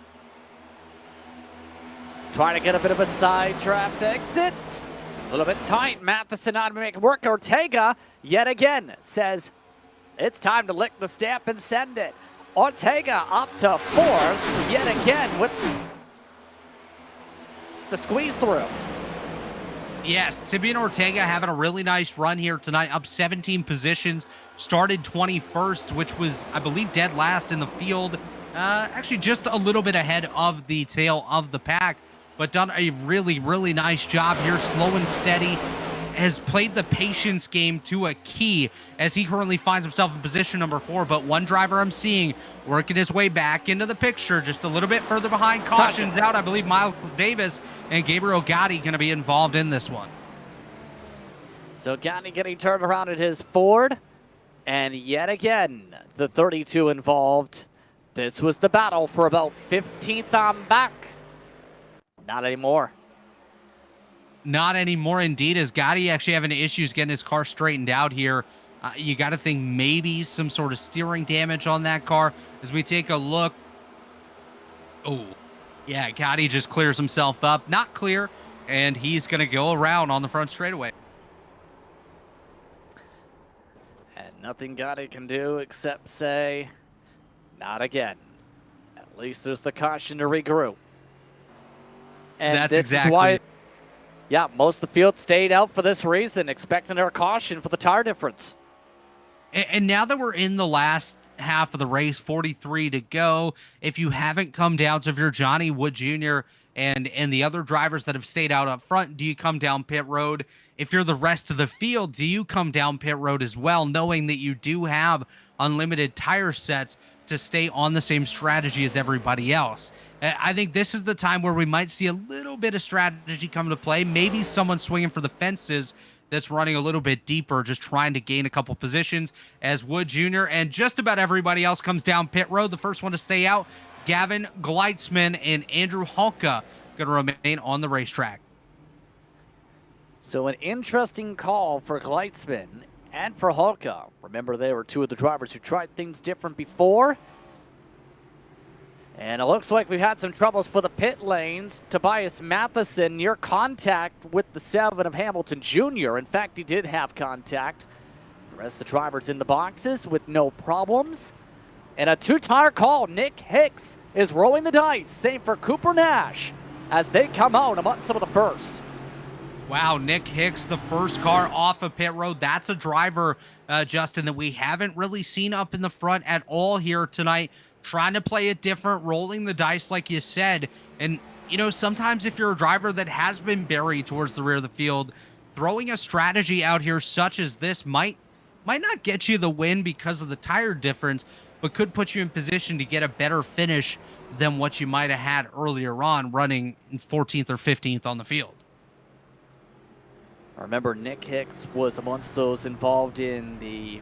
Trying to get a bit of a side draft exit. A little bit tight. Matheson not to make it work. Ortega, yet again, says it's time to lick the stamp and send it. Ortega up to 4th, yet again with to squeeze through. Yes, Simeon Ortega having a really nice run here tonight, up 17 positions, started 21st, which was, I believe, dead last in the field. Actually, just a little bit ahead of the tail of the pack, but done a really, really nice job here, slow and steady. Has played the patience game to a key as he currently finds himself in position number 4. But one driver I'm seeing working his way back into the picture, just a little bit further behind. Caution's out. I believe Miles Davis and Gabriel Gotti going to be involved in this one. So Gotti getting turned around at his Ford. And yet again, the 32 involved. This was the battle for about 15th on back. Not anymore. Not anymore, indeed, as Gotti actually having issues getting his car straightened out here. You got to think maybe some sort of steering damage on that car. As we take a look. Oh, yeah, Gotti just clears himself up. Not clear, and he's going to go around on the front straightaway. And nothing Gotti can do except say, not again. At least there's the caution to regroup. And that's this exactly is why. Yeah, most of the field stayed out for this reason, expecting their caution for the tire difference. And now that we're in the last half of the race, 43 to go, if you haven't come down, so if you're Johnny Wood Jr. and the other drivers that have stayed out up front, do you come down pit road? If you're the rest of the field, do you come down pit road as well, knowing that you do have unlimited tire sets to stay on the same strategy as everybody else? I think this is the time where we might see a little bit of strategy come to play. Maybe someone swinging for the fences that's running a little bit deeper, just trying to gain a couple positions as Wood Jr. and just about everybody else comes down pit road. The first one to stay out, Gavin Gleitzman and Andrew Halka going to remain on the racetrack. So an interesting call for Gleitzman and for Halka. Remember, they were two of the drivers who tried things different before. And it looks like we've had some troubles for the pit lanes. Tobias Matheson near contact with the 7 of Hamilton Jr. In fact, he did have contact. The rest of the drivers in the boxes with no problems. And a 2-tire call. Nick Hicks is rolling the dice. Same for Cooper Nash as they come out among some of the first. Wow, Nick Hicks, the first car off of pit road. That's a driver, Justin, that we haven't really seen up in the front at all here tonight. Trying to play it different, rolling the dice like you said. And, you know, sometimes if you're a driver that has been buried towards the rear of the field, throwing a strategy out here such as this might not get you the win because of the tire difference, but could put you in position to get a better finish than what you might have had earlier on running 14th or 15th on the field. Remember, Nick Hicks was amongst those involved in the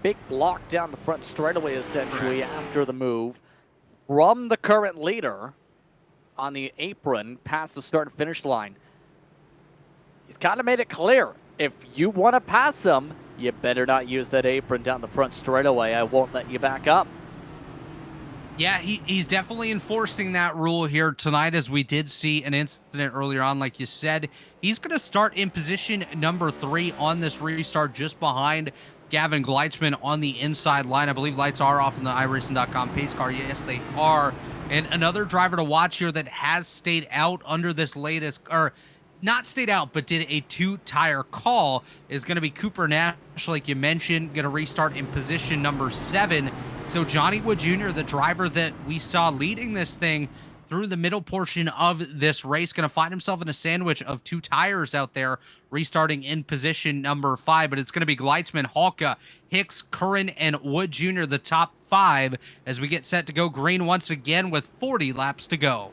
big block down the front straightaway, essentially, after the move from the current leader on the apron past the start and finish line. He's kind of made it clear, if you want to pass him, you better not use that apron down the front straightaway. I won't let you back up. Yeah, he's definitely enforcing that rule here tonight, as we did see an incident earlier on, like you said. He's going to start in position number 3 on this restart, just behind Gavin Gleitzman on the inside line. I believe lights are off in the iRacing.com pace car. Yes, they are. And another driver to watch here that has stayed out under this latest, or not stayed out, but did a 2-tire call is going to be Cooper Nash, like you mentioned, going to restart in position number 7. So Johnny Wood Jr., the driver that we saw leading this thing through the middle portion of this race, going to find himself in a sandwich of 2 tires out there, restarting in position number 5. But it's going to be Gleitzman, Halka, Hicks, Curran, and Wood Jr., the top 5, as we get set to go green once again with 40 laps to go.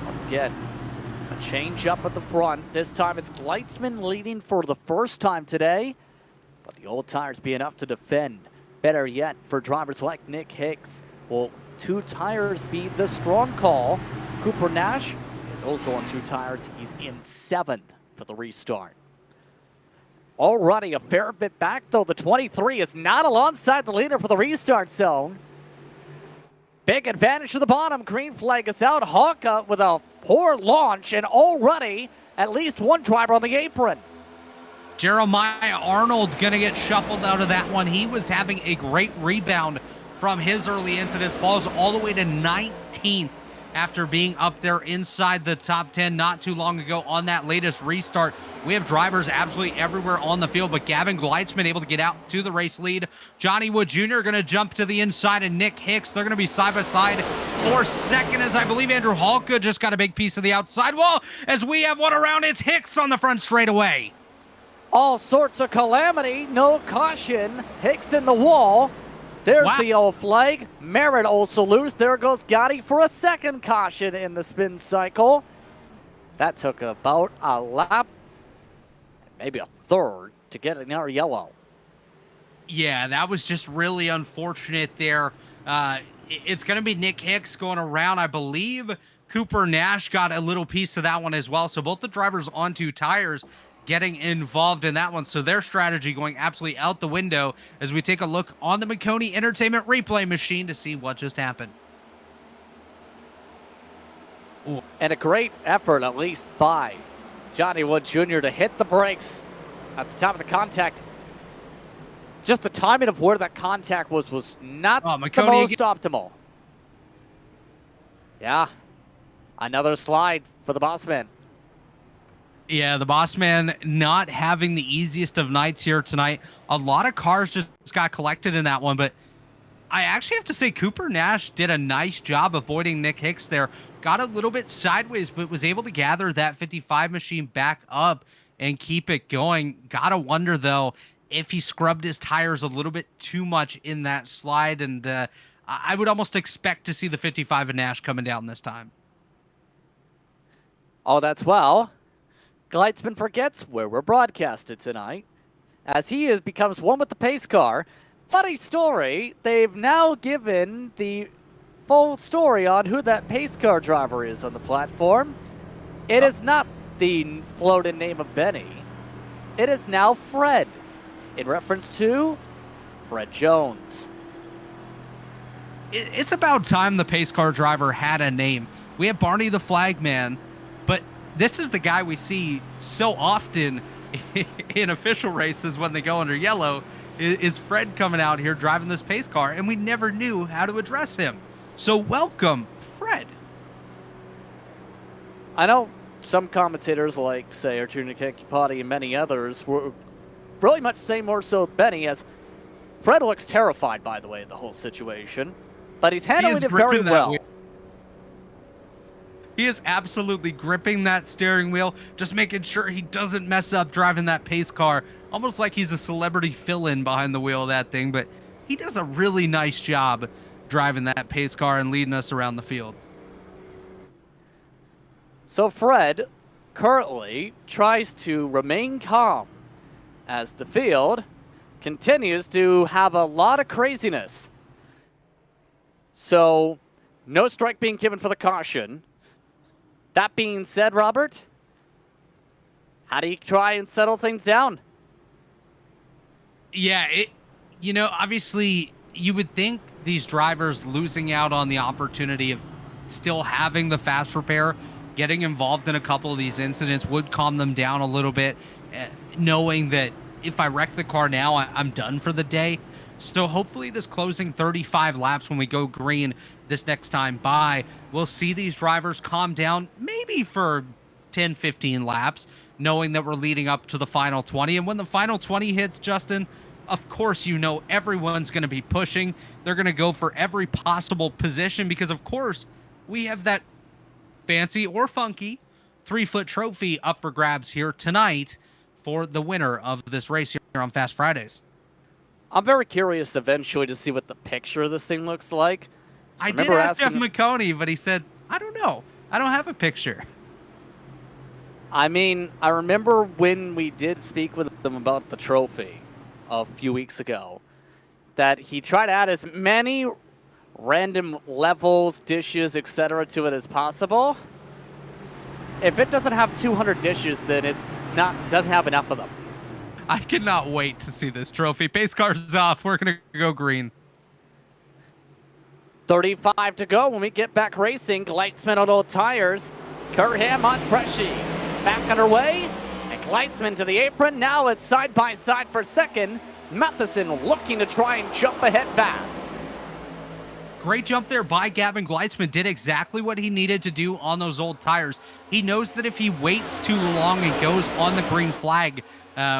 Once again, a change up at the front. This time it's Gleitzman leading for the first time today, but the old tires be enough to defend. Better yet, for drivers like Nick Hicks, will 2 tires be the strong call? Cooper Nash is also on 2 tires. He's in 7th for the restart. Already a fair bit back, though. The 23 is not alongside the leader for the restart zone. Big advantage to the bottom. Green flag is out. Halka with a poor launch, and already at least 1 driver on the apron. Jeremiah Arnold going to get shuffled out of that one. He was having a great rebound from his early incidents, falls all the way to 19th after being up there inside the top 10 not too long ago on that latest restart. We have drivers absolutely everywhere on the field, but Gavin Gleitzman able to get out to the race lead. Johnny Wood Jr. going to jump to the inside, and Nick Hicks, they're going to be side by side for second, as I believe Andrew Halka just got a big piece of the outside wall. As we have one around, it's Hicks on the front straightaway. All sorts of calamity, no caution. Hicks in the wall. There's the old flag. Merritt also loose. There goes Gotti for a second caution in the spin cycle. That took about a lap, maybe a third, to get another yellow. Yeah, that was just really unfortunate there. It's going to be Nick Hicks going around. I believe Cooper Nash got a little piece of that one as well. So both the drivers on two tires getting involved in that one. So their strategy going absolutely out the window as we take a look on the Maconi Entertainment replay machine to see what just happened. Ooh. And a great effort, at least by Johnny Wood Jr. to hit the brakes at the time of the contact. Just the timing of where that contact was not the most optimal. Yeah, another slide for the boss man. Yeah, the boss man not having the easiest of nights here tonight. A lot of cars just got collected in that one, but I actually have to say Cooper Nash did a nice job avoiding Nick Hicks there. Got a little bit sideways, but was able to gather that 55 machine back up and keep it going. Gotta wonder, though, if he scrubbed his tires a little bit too much in that slide, and I would almost expect to see the 55 of Nash coming down this time. Oh, that's well. Gleitzman forgets where we're broadcasted tonight, as he becomes one with the pace car. Funny story, they've now given the full story on who that pace car driver is on the platform. It is not the floated name of Benny. It is now Fred, in reference to Fred Jones. It's about time the pace car driver had a name. We have Barney the Flagman, but this is the guy we see so often in official races when they go under yellow, is Fred coming out here driving this pace car, and we never knew how to address him. So welcome, Fred. I know some commentators like, say, Arjuna Kekipati and many others were really much saying more so Benny, as Fred looks terrified, by the way, of the whole situation, but he's handling it very well. He is absolutely gripping that steering wheel, just making sure he doesn't mess up driving that pace car, almost like he's a celebrity fill-in behind the wheel of that thing, but he does a really nice job driving that pace car and leading us around the field. So Fred currently tries to remain calm as the field continues to have a lot of craziness. So no strike being given for the caution. That being said, Robert, how do you try and settle things down? Yeah, obviously you would think these drivers losing out on the opportunity of still having the fast repair, getting involved in a couple of these incidents would calm them down a little bit, knowing that if I wreck the car now, I'm done for the day. So hopefully this closing 35 laps when we go green this next time by, we'll see these drivers calm down maybe for 10, 15 laps, knowing that we're leading up to the final 20. And when the final 20 hits, Justin, of course, everyone's going to be pushing. They're going to go for every possible position because, of course, we have that fancy or funky 3-foot trophy up for grabs here tonight for the winner of this race here on Fast Fridays. I'm very curious eventually to see what the picture of this thing looks like. I did ask Jeff Maconi, but he said, I don't know. I don't have a picture. I mean, I remember when we did speak with him about the trophy a few weeks ago, that he tried to add as many random levels, dishes, etc. to it as possible. If it doesn't have 200 dishes, then doesn't have enough of them. I cannot wait to see this trophy. Pace car's off. We're going to go green. 35 to go when we get back racing. Gleitzman on old tires. Kurham on freshies. Back underway. And Gleitzman to the apron. Now it's side by side for second. Matheson looking to try and jump ahead fast. great jump there by Gavin Gleitzman. Did exactly what he needed to do on those old tires. He knows that if he waits too long and goes on the green flag,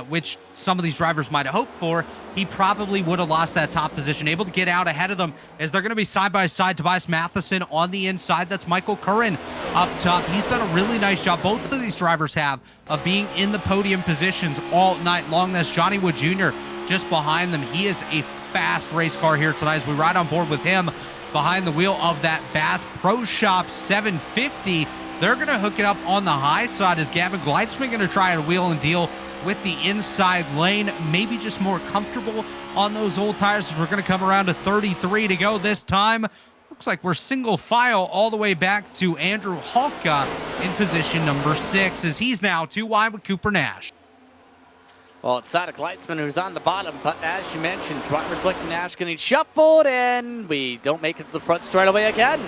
which some of these drivers might have hoped for, he probably would have lost that top position. Able to get out ahead of them as they're going to be side by side. Tobias Matheson on the inside. That's Michael Curran up top. He's done a really nice job. Both of these drivers have of being in the podium positions all night long. That's Johnny Wood Jr. just behind them. He is a fast race car here tonight as we ride on board with him behind the wheel of that Bass Pro Shop 750. They're going to hook it up on the high side. Is Gavin Gleitzman going to try to wheel and deal with the inside lane? Maybe just more comfortable on those old tires. We're going to come around to 33 to go this time. Looks like we're single file all the way back to Andrew Halka in position number 6 as he's now 2 wide with Cooper Nash. Well, it's Sadek Gleitzman who's on the bottom, but as you mentioned, drivers like Nash getting shuffled, and we don't make it to the front straight away again.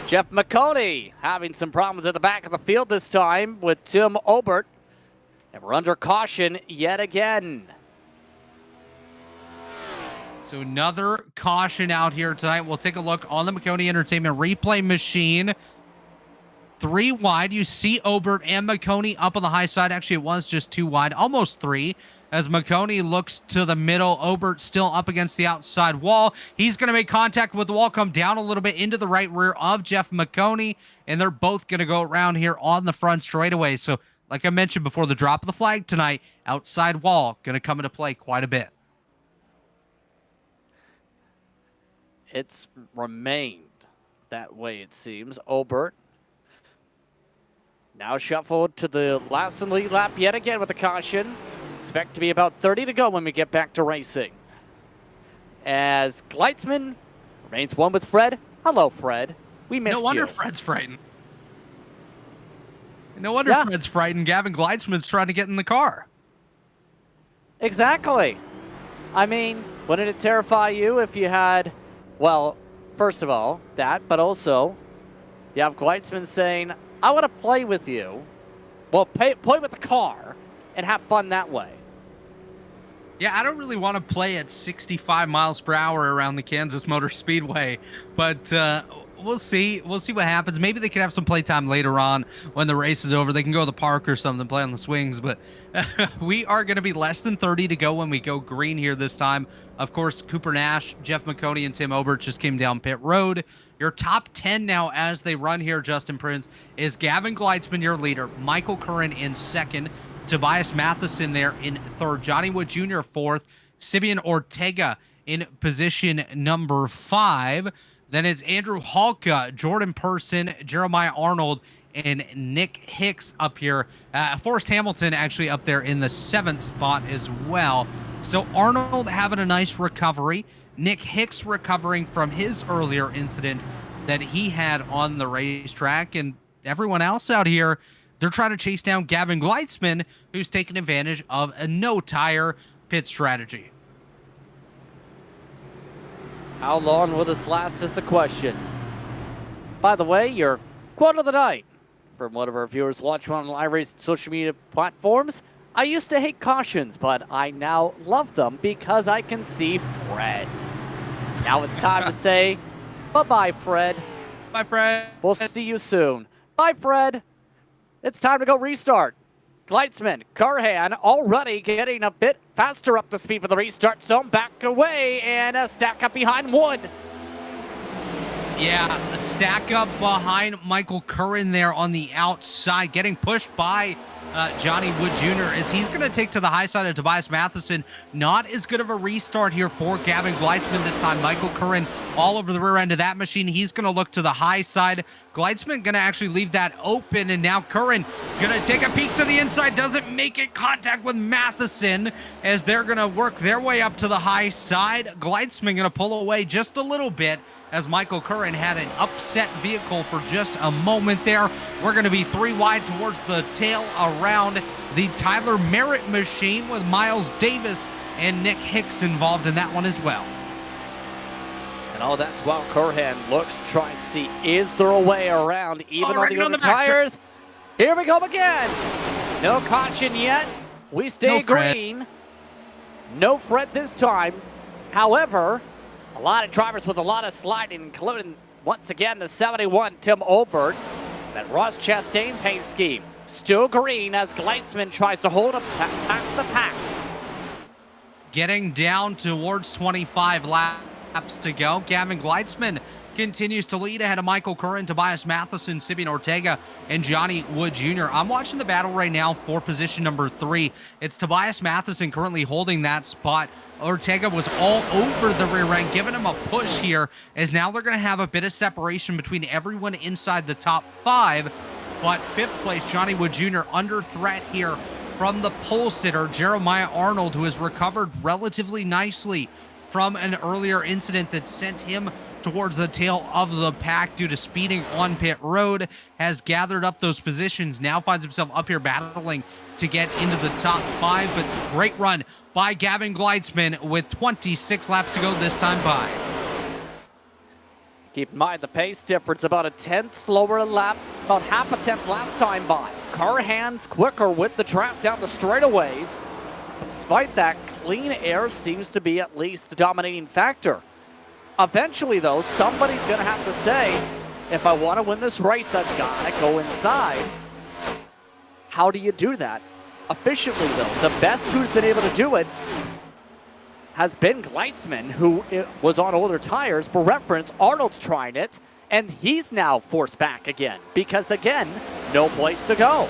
Jeff Maconi having some problems at the back of the field this time with Tim Obert, and we're under caution yet again. So another caution out here tonight. We'll take a look on the Maconi Entertainment replay machine. 3 wide. You see Obert and Maconi up on the high side. Actually, it was just 2 wide, almost 3. As Maconi looks to the middle, Obert still up against the outside wall. He's going to make contact with the wall, come down a little bit into the right rear of Jeff Maconi, and they're both going to go around here on the front straightaway. So, like I mentioned before, the drop of the flag tonight, outside wall, going to come into play quite a bit. It's remained that way, it seems. Obert now shuffled to the last and lead lap yet again with a caution. Expect to be about 30 to go when we get back to racing. As Gleitzman remains 1 with Fred. Hello, Fred. We missed you. No wonder Fred's frightened. No wonder Fred's frightened. Gavin Gleitzman's trying to get in the car. Exactly. I mean, wouldn't it terrify you if you had, well, first of all, that, but also you have Gleitzman saying, I want to play with you. Well, play with the car and have fun that way. Yeah, I don't really want to play at 65 miles per hour around the Kansas Motor Speedway, but we'll see. We'll see what happens. Maybe they can have some playtime later on when the race is over. They can go to the park or something, play on the swings, but we are going to be less than 30 to go when we go green here this time. Of course, Cooper Nash, Jeff Maconi, and Tim Obert just came down pit road. Your top 10 now as they run here, Justin Prince, is Gavin Gleitzman, your leader, Michael Curran in second, Tobias Matheson there in third, Johnny Wood Jr. fourth, Simeon Ortega in position number 5. Then it's Andrew Halka, Jordan Person, Jeremiah Arnold, and Nick Hicks up here. Forrest Hamilton actually up there in the 7th spot as well. So Arnold having a nice recovery. Nick Hicks recovering from his earlier incident that he had on the racetrack. And everyone else out here, they're trying to chase down Gavin Gleitzman, who's taking advantage of a no-tire pit strategy. How long will this last is the question. By the way, your quote of the night from one of our viewers watching on live race social media platforms. I used to hate cautions, but I now love them because I can see Fred. Now it's time to say bye-bye, Fred. Bye, Fred. We'll see you soon. Bye, Fred. It's time to go restart. Gleitzman, Curran already getting a bit faster up to speed for the restart zone. Back away and a stack up behind Wood. Yeah, a stack up behind Michael Curran there on the outside, getting pushed by Johnny Wood Jr. as he's going to take to the high side of Tobias Matheson. Not as good of a restart here for Gavin Gleitzman this time. Michael Curran all over the rear end of that machine. He's going to look to the high side. Gleitzman going to actually leave that open, and now Curran going to take a peek to the inside. Doesn't make it contact with Matheson as they're going to work their way up to the high side. Gleitzman going to pull away just a little bit as Michael Curran had an upset vehicle for just a moment there. We're going to be 3 wide towards the tail around the Tyler Merritt machine with Miles Davis and Nick Hicks involved in that one as well. And all that's while Curran looks to try and see, is there a way around even Already on the other tires? Here we go again. No caution yet. We stay green. No Fred this time. However, A lot of drivers with a lot of sliding, including, once again, the 71, Tim Olbert. That Ross Chastain paint scheme. Still green as Gleitzman tries to hold back the pack. Getting down towards 25 laps to go. Gavin Gleitzman continues to lead ahead of Michael Curran, Tobias Matheson, Sibian Ortega, and Johnny Wood Jr. I'm watching the battle right now for position number 3. It's Tobias Matheson currently holding that spot. Ortega was all over the rear end, giving him a push here, as now they're going to have a bit of separation between everyone inside the top 5. But 5th place, Johnny Wood Jr. under threat here from the pole sitter, Jeremiah Arnold, who has recovered relatively nicely from an earlier incident that sent him towards the tail of the pack due to speeding on pit road, has gathered up those positions, now finds himself up here battling to get into the top 5, but great run by Gavin Gleitzman with 26 laps to go this time by. Keep in mind the pace difference, about a tenth slower lap, about half a tenth last time by. Curran's quicker with the trap down the straightaways. Despite that, clean air seems to be at least the dominating factor. Eventually, though, somebody's going to have to say, if I want to win this race, I've got to go inside. How do you do that efficiently, though? The best who's been able to do it has been Gleitzman, who was on older tires. For reference, Arnold's trying it, and he's now forced back again because, again, no place to go.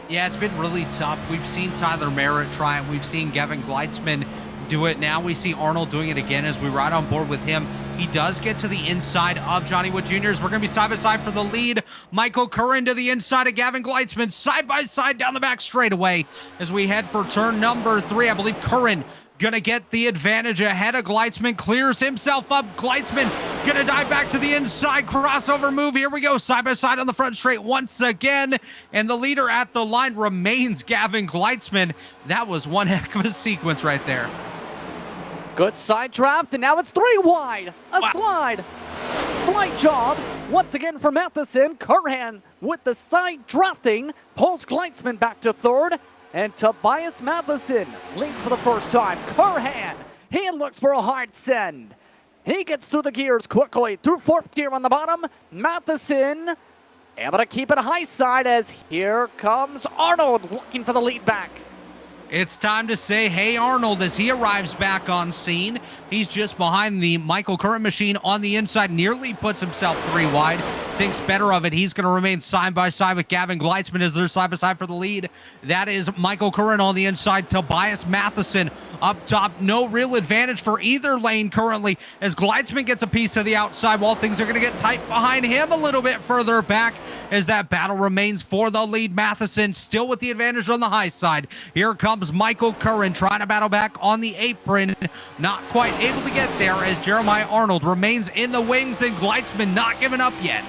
Yeah, it's been really tough. We've seen Tyler Merritt try it. We've seen Gavin Gleitzman do it. Now we see Arnold doing it again as we ride on board with him. He does get to the inside of Johnny Wood Jr.'s. We're going to be side by side for the lead. Michael Curran to the inside of Gavin Gleitzman, side by side down the back straightaway as we head for turn number 3. I believe Curran gonna get the advantage ahead of Gleitzman, clears himself up. Gleitzman gonna dive back to the inside, crossover move. Here we go, side by side on the front straight once again. And the leader at the line remains Gavin Gleitzman. That was one heck of a sequence right there. Good side draft, and now it's 3 wide. A slide. Slight job. Once again for Matheson. Curran with the side drafting. Pulls Gleitzman back to 3rd. And Tobias Matheson leads for the first time. Curran, he looks for a hard send. He gets through the gears quickly, through 4th gear on the bottom. Matheson able to keep it high side as here comes Arnold looking for the lead back. It's time to say, hey, Arnold, as he arrives back on scene. He's just behind the Michael Curran machine on the inside, nearly puts himself 3 wide. Thinks better of it. He's going to remain side by side with Gavin Gleitzman as they're side by side for the lead. That is Michael Curran on the inside. Tobias Matheson up top. No real advantage for either lane currently as Gleitzman gets a piece of the outside while things are going to get tight behind him a little bit further back as that battle remains for the lead. Matheson still with the advantage on the high side. Here comes Michael Curran trying to battle back on the apron. Not quite able to get there as Jeremiah Arnold remains in the wings and Gleitzman not giving up yet.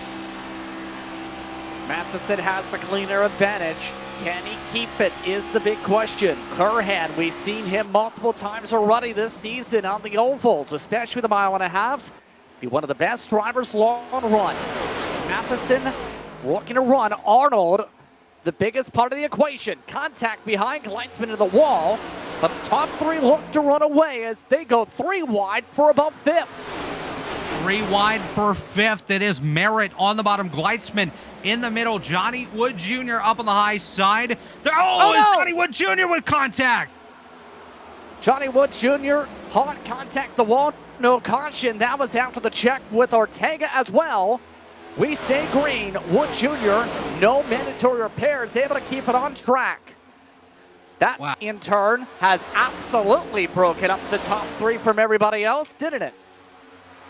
Matheson has the cleaner advantage. Can he keep it is the big question. Curran, we've seen him multiple times already this season on the ovals, especially the 1.5 miles. Be one of the best drivers long run. Matheson looking to run. Arnold, the biggest part of the equation. Contact behind Gleitzman to the wall, but the top 3 look to run away as they go 3 wide for about 5th. 3 wide for 5th. It is Merritt on the bottom. Gleitzman in the middle. Johnny Wood Jr. up on the high side. There, no! Johnny Wood Jr. with contact. Johnny Wood Jr. hard contact the wall. No caution. That was after the check with Ortega as well. We stay green. Wood Jr. no mandatory repairs. Able to keep it on track. That, in turn, has absolutely broken up the top 3 from everybody else, didn't it?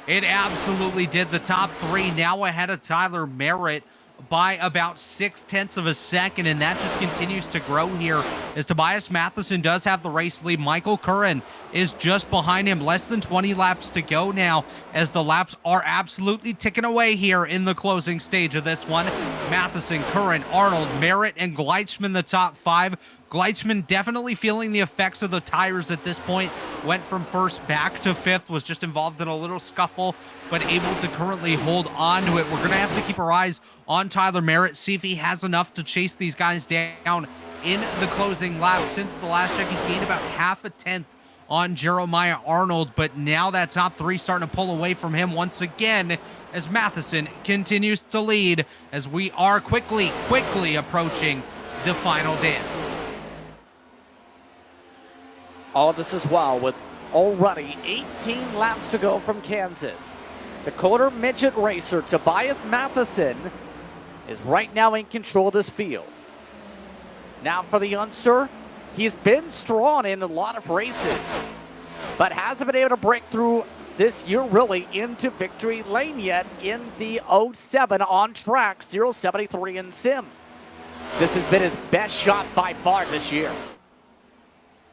It absolutely did. The top 3 now ahead of Tyler Merritt by about 0.6 of a second, and that just continues to grow here as Tobias Matheson does have the race lead. Michael Curran is just behind him, less than 20 laps to go now as the laps are absolutely ticking away here in the closing stage of this one. Matheson, Curran, Arnold, Merritt, and Gleitzman the top 5. Gleitzman definitely feeling the effects of the tires at this point. Went from 1st back to 5th, was just involved in a little scuffle, but able to currently hold on to it. We're going to have to keep our eyes on Tyler Merritt, see if he has enough to chase these guys down in the closing lap. Since the last check, he's gained about 0.5 tenth on Jeremiah Arnold, but now that top three starting to pull away from him once again as Matheson continues to lead as we are quickly approaching the final dance. All this as well with already 18 laps to go from Kansas. The quarter midget racer Tobias Matheson is right now in control of this field. Now for the youngster, he's been strong in a lot of races, but hasn't been able to break through this year really into victory lane yet in the 07 on track 073 in sim. This has been his best shot by far this year.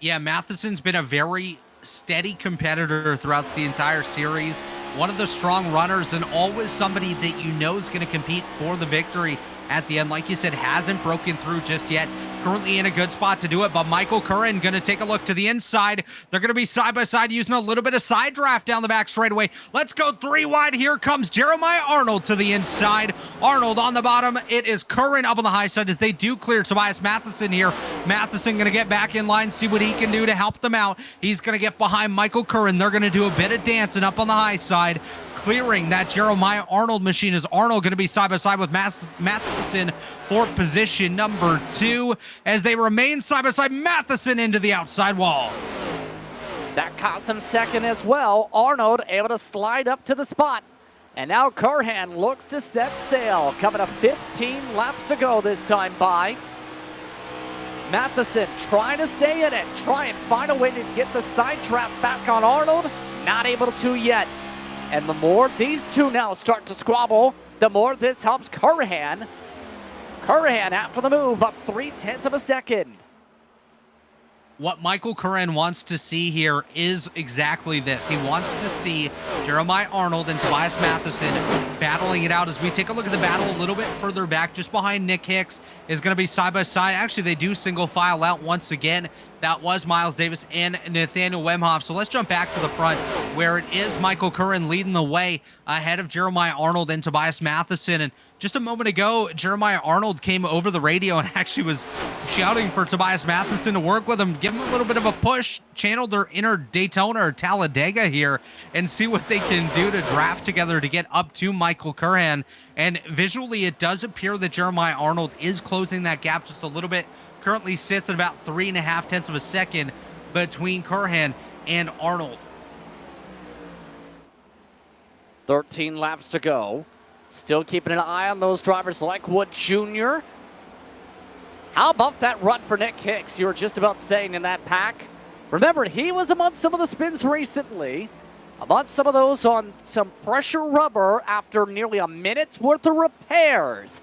Yeah, Matheson's been a very steady competitor throughout the entire series. One of the strong runners and always somebody that you know is going to compete for the victory at the end. Like you said, hasn't broken through just yet. Currently in a good spot to do it, but Michael Curran going to take a look to the inside. They're going to be side by side using a little bit of side draft down the back straightaway. Let's go 3 wide. Here comes Jeremiah Arnold to the inside. Arnold on the bottom. It is Curran up on the high side as they do clear Tobias Matheson here. Matheson going to get back in line, see what he can do to help them out. He's going to get behind Michael Curran. They're going to do a bit of dancing up on the high side, clearing that Jeremiah Arnold machine. Is Arnold going to be side by side with Matheson for position number 2 as they remain side by side. Matheson into the outside wall. That cost him second as well. Arnold able to slide up to the spot. And now Curhan looks to set sail. Coming to 15 laps to go this time by. Matheson trying to stay in it. Try and find a way to get the side trap back on Arnold. Not able to yet. And the more these two now start to squabble, the more this helps Curhan. Curhan after the move up 0.3 of a second. What Michael Curran wants to see here is exactly this. He wants to see Jeremiah Arnold and Tobias Matheson battling it out. As we take a look at the battle a little bit further back, just behind Nick Hicks is going to be side by side. Actually, they do single file out once again. That was Miles Davis and Nathaniel Wemhoff. So let's jump back to the front where it is Michael Curran leading the way ahead of Jeremiah Arnold and Tobias Matheson. And just a moment ago, Jeremiah Arnold came over the radio and actually was shouting for Tobias Matheson to work with him, give him a little bit of a push, channel their inner Daytona or Talladega here and see what they can do to draft together to get up to Michael Curran. And visually, it does appear that Jeremiah Arnold is closing that gap just a little bit. Currently sits at about 3.5 of a second between Curhan and Arnold. 13 laps to go. Still keeping an eye on those drivers like Wood Jr. How about that run for Nick Hicks? You were just about saying in that pack. Remember, he was among some of the spins recently. Among some of those on some fresher rubber after nearly a minute's worth of repairs.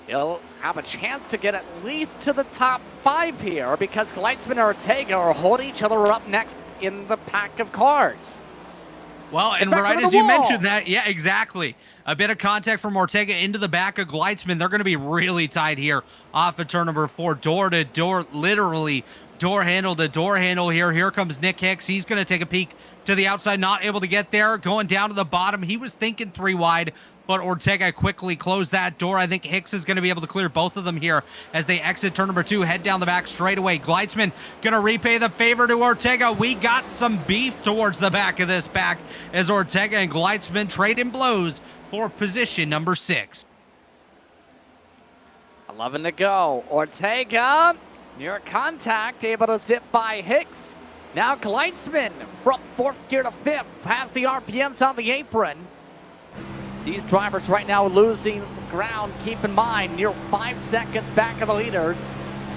He'll have a chance to get at least to the top 5 here because Gleitzman and Ortega are holding each other up next in the pack of cars. Well, and right as you mentioned that, yeah, exactly. A bit of contact from Ortega into the back of Gleitzman. They're going to be really tight here off of turn number 4. Door to door, literally door handle to door handle here. Here comes Nick Hicks. He's going to take a peek to the outside, not able to get there. Going down to the bottom. He was thinking 3 wide, but Ortega quickly closed that door. I think Hicks is going to be able to clear both of them here as they exit turn number 2, head down the back straightaway. Gleitzman going to repay the favor to Ortega. We got some beef towards the back of this pack as Ortega and Gleitzman trading blows for position number 6. 11 to go. Ortega near contact, able to zip by Hicks. Now Gleitzman from 4th gear to 5th has the RPMs on the apron. These drivers right now losing ground. Keep in mind, near 5 seconds back of the leaders.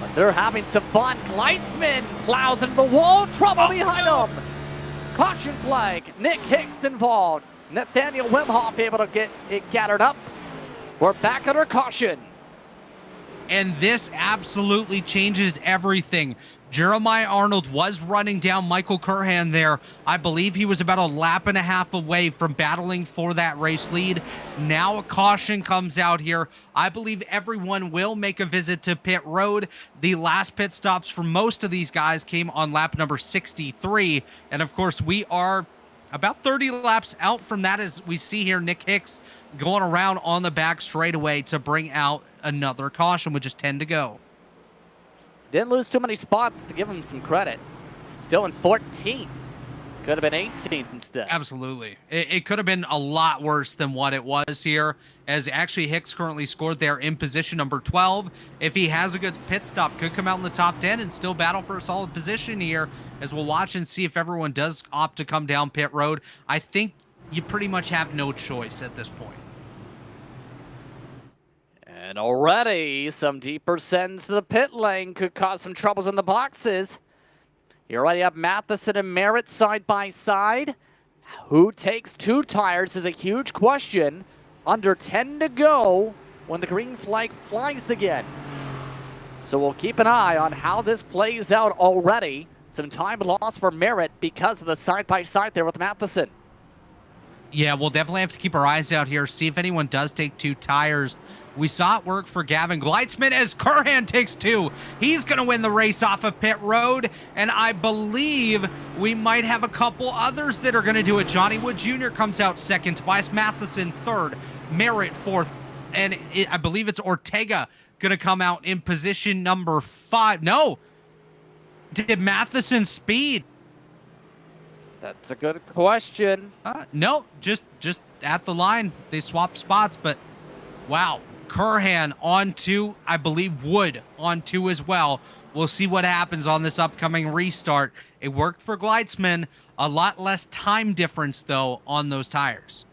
But they're having some fun. Gleitzman plows into the wall. Trouble behind him. Caution flag. Nick Hicks involved. Nathaniel Wemhoff able to get it gathered up. We're back under caution. And this absolutely changes everything. Jeremiah Arnold was running down Michael Curhan there. I believe he was about 1.5 laps away from battling for that race lead. Now a caution comes out here. I believe everyone will make a visit to pit road. The last pit stops for most of these guys came on lap number 63. And of course, we are about 30 laps out from that as we see here Nick Hicks going around on the back straightaway to bring out another caution with just 10 to go. Didn't lose too many spots to give him some credit. Still in 14th. Could have been 18th instead. Absolutely. It could have been a lot worse than what it was here, as actually Hicks currently scored there in position number 12. If he has a good pit stop, could come out in the top 10 and still battle for a solid position here, as we'll watch and see if everyone does opt to come down pit road. I think you pretty much have no choice at this point. And already some deeper sends to the pit lane could cause some troubles in the boxes. You already have Matheson and Merritt side by side. Who takes 2 tires is a huge question. Under 10 to go when the green flag flies again. So we'll keep an eye on how this plays out already. Some time lost for Merritt because of the side by side there with Matheson. Yeah, we'll definitely have to keep our eyes out here, see if anyone does take 2 tires. We saw it work for Gavin Gleitzman as Curhan takes 2. He's going to win the race off of pit road, and I believe we might have a couple others that are going to do it. Johnny Wood Jr. comes out second, Tobias Matheson third, Merritt fourth, and I believe it's Ortega going to come out in position number 5. No! Did Matheson speed? That's a good question. No, just at the line. They swapped spots, but wow. Curhan on 2, I believe Wood on 2 as well. We'll see what happens on this upcoming restart. It worked for Gleitzman. A lot less time difference, though, on those tires.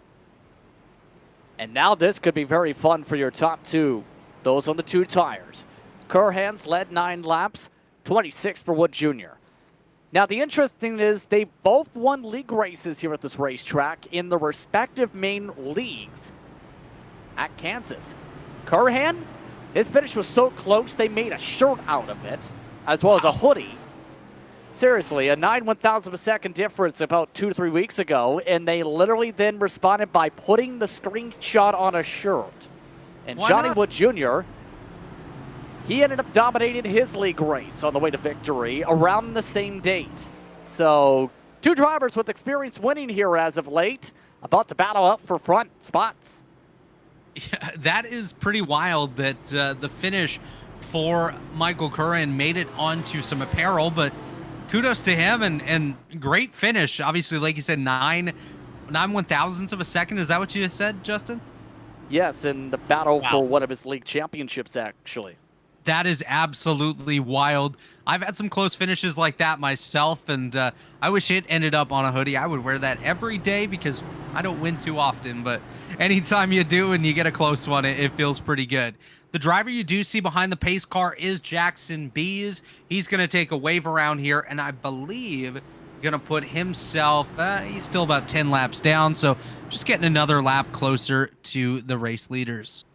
And now this could be very fun for your top 2. Those on the 2 tires. Curhan's led 9 laps, 26 for Wood Jr. Now, the interesting thing is they both won league races here at this racetrack in the respective main leagues at Kansas. Curhan, his finish was so close they made a shirt out of it, as well as a hoodie. Seriously, a 9/1000 of a second difference about 2 to 3 weeks ago, and they literally then responded by putting the screenshot on a shirt. And Johnny Wood Jr., he ended up dominating his league race on the way to victory around the same date. So 2 drivers with experience winning here as of late, about to battle up for front spots. Yeah, that is pretty wild that the finish for Michael Curran made it onto some apparel, but kudos to him and great finish. Obviously, like you said, 9/1000ths of a second. Is that what you said, Justin? Yes, in the battle for one of his league championships, actually. That is absolutely wild. I've had some close finishes like that myself, and I wish it ended up on a hoodie. I would wear that every day because I don't win too often, but anytime you do and you get a close one, it feels pretty good. The driver you do see behind the pace car is Jackson Bees. He's going to take a wave around here, and I believe going to put himself, he's still about 10 laps down, so just getting another lap closer to the race leaders.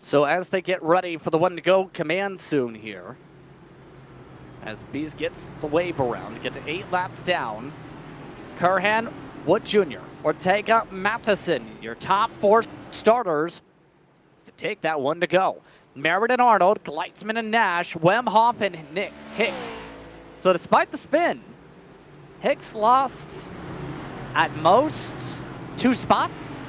So as they get ready for the one to go command soon here, as Bees gets the wave around to get to 8 laps down, Curhan, Wood Jr., Ortega, Matheson, your top 4 starters to take that one to go. Merritt and Arnold, Gleitzman and Nash, Wemhoff and Nick Hicks. So despite the spin, Hicks lost at most 2 spots.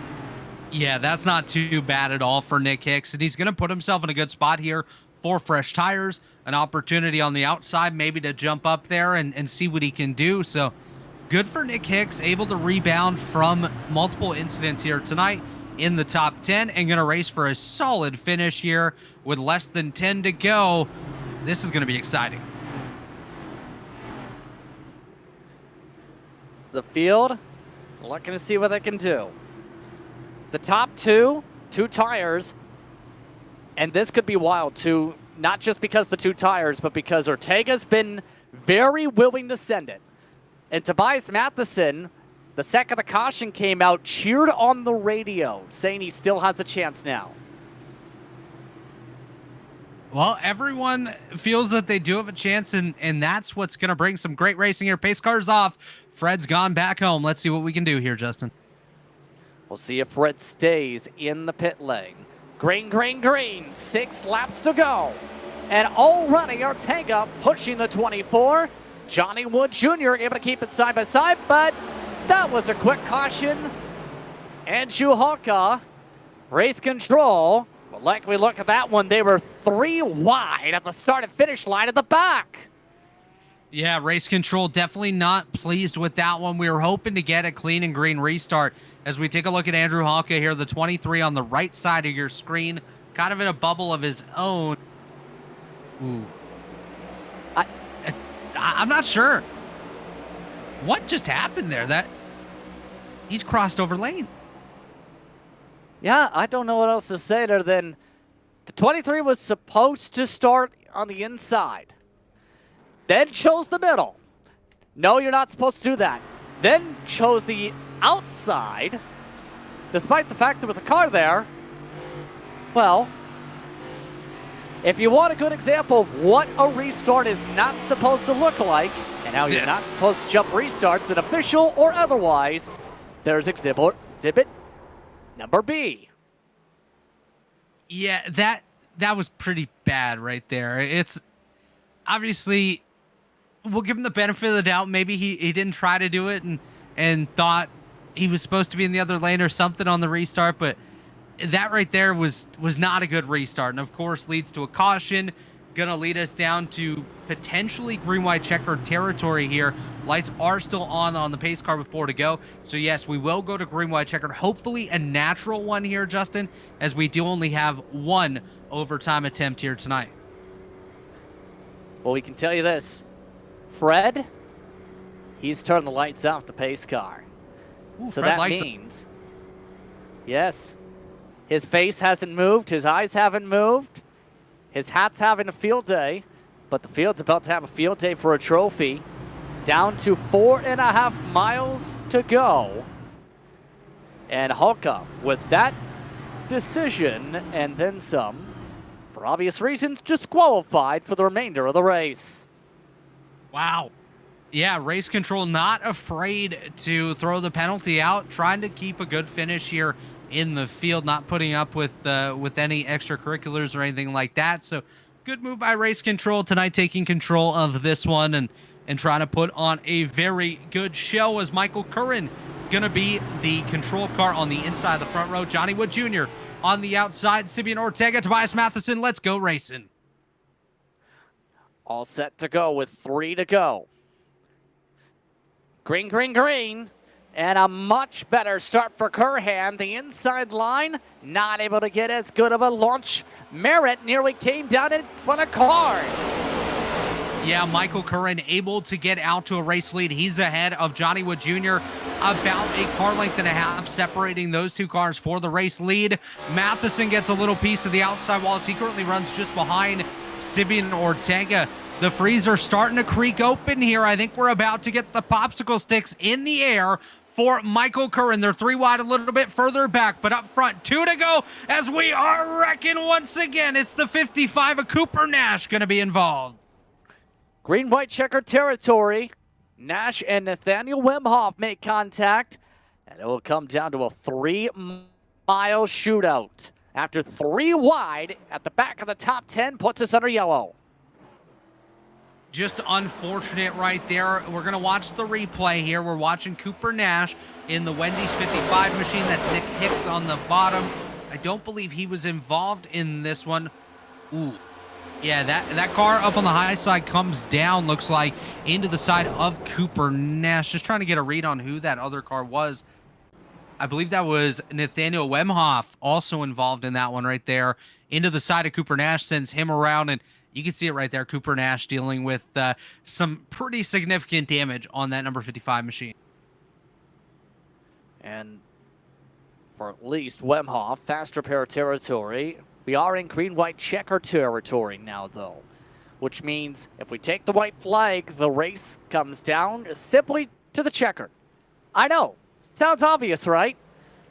Yeah, that's not too bad at all for Nick Hicks, and he's going to put himself in a good spot here for fresh tires, an opportunity on the outside maybe to jump up there and see what he can do. So good for Nick Hicks, able to rebound from multiple incidents here tonight in the top 10 and going to race for a solid finish here with less than 10 to go. This is going to be exciting. The field looking to see what they can do. The top 2 tires, and this could be wild too, not just because the 2 tires, but because Ortega's been very willing to send it. And Tobias Matheson, the second the caution came out, cheered on the radio, saying he still has a chance now. Well, everyone feels that they do have a chance, and that's what's going to bring some great racing here. Pace car's off. Fred's gone back home. Let's see what we can do here, Justin. We'll see if Fred stays in the pit lane. Green, green, green. 6 laps to go. And already Ortega pushing the 24. Johnny Wood Jr. able to keep it side by side, but that was a quick caution. And Shuhaka, race control. But like we look at that one, they were 3 wide at the start and finish line at the back. Yeah, race control definitely not pleased with that one. We were hoping to get a clean and green restart. As we take a look at Andrew Halka here, the 23 on the right side of your screen, kind of in a bubble of his own. Ooh. I'm not sure. What just happened there? That he's crossed over lane. Yeah, I don't know what else to say other than the 23 was supposed to start on the inside. Then chose the middle. No, you're not supposed to do that. Then chose the outside, despite the fact there was a car there. Well, if you want a good example of what a restart is not supposed to look like, and how you're not supposed to jump restarts, an official or otherwise, there's exhibit number B. Yeah, that was pretty bad right there. It's obviously, we'll give him the benefit of the doubt. Maybe he didn't try to do it and thought he was supposed to be in the other lane or something on the restart, but that right there was not a good restart, and of course leads to a caution. Gonna lead us down to potentially green white checker territory here. Lights are still on the pace car with 4 to go, so yes, we will go to green white checker. Hopefully a natural one here, Justin, as we do only have 1 overtime attempt here tonight. Well, we can tell you this, Fred, he's turned the lights off the pace car. Ooh, so Fred that means, yes, his face hasn't moved, his eyes haven't moved, his hat's having a field day, but the field's about to have a field day for a trophy. Down to 4.5 miles to go. And Halka, with that decision and then some, for obvious reasons, disqualified for the remainder of the race. Wow. Yeah, race control not afraid to throw the penalty out, trying to keep a good finish here in the field, not putting up with any extracurriculars or anything like that. So good move by race control tonight, taking control of this one and trying to put on a very good show, as Michael Curran gonna be the control car on the inside of the front row. Johnny Wood Jr. on the outside, Sibian Ortega, Tobias Matheson. Let's go racing. All set to go with 3 to go. Green, green, green. And a much better start for Curhan. The inside line, not able to get as good of a launch. Merritt nearly came down in front of cars. Yeah, Michael Curran able to get out to a race lead. He's ahead of Johnny Wood Jr. About a car length and a half separating those two cars for the race lead. Matheson gets a little piece of the outside wall as he currently runs just behind Sibian Ortega. The freezer starting to creak open here. I think we're about to get the popsicle sticks in the air for Michael Curran. They're 3 wide, a little bit further back, but up front, 2 to go as we are wrecking once again. It's the 55 of Cooper Nash going to be involved. Green-white checker territory. Nash and Nathaniel Wimhoff make contact, and it will come down to a 3-mile shootout. After 3 wide at the back of the top 10 puts us under yellow. Just unfortunate right there. We're going to watch the replay here. We're watching Cooper Nash in the Wendy's 55 machine. That's Nick Hicks on the bottom. I don't believe he was involved in this one. Ooh. Yeah, that car up on the high side comes down, looks like, into the side of Cooper Nash. Just trying to get a read on who that other car was. I believe that was Nathaniel Wemhoff, also involved in that one right there. Into the side of Cooper Nash, sends him around, and you can see it right there. Cooper Nash dealing with some pretty significant damage on that number 55 machine. And for at least Wemhoff, fast repair territory. We are in green-white checker territory now, though, which means if we take the white flag, the race comes down simply to the checker. I know, sounds obvious, right?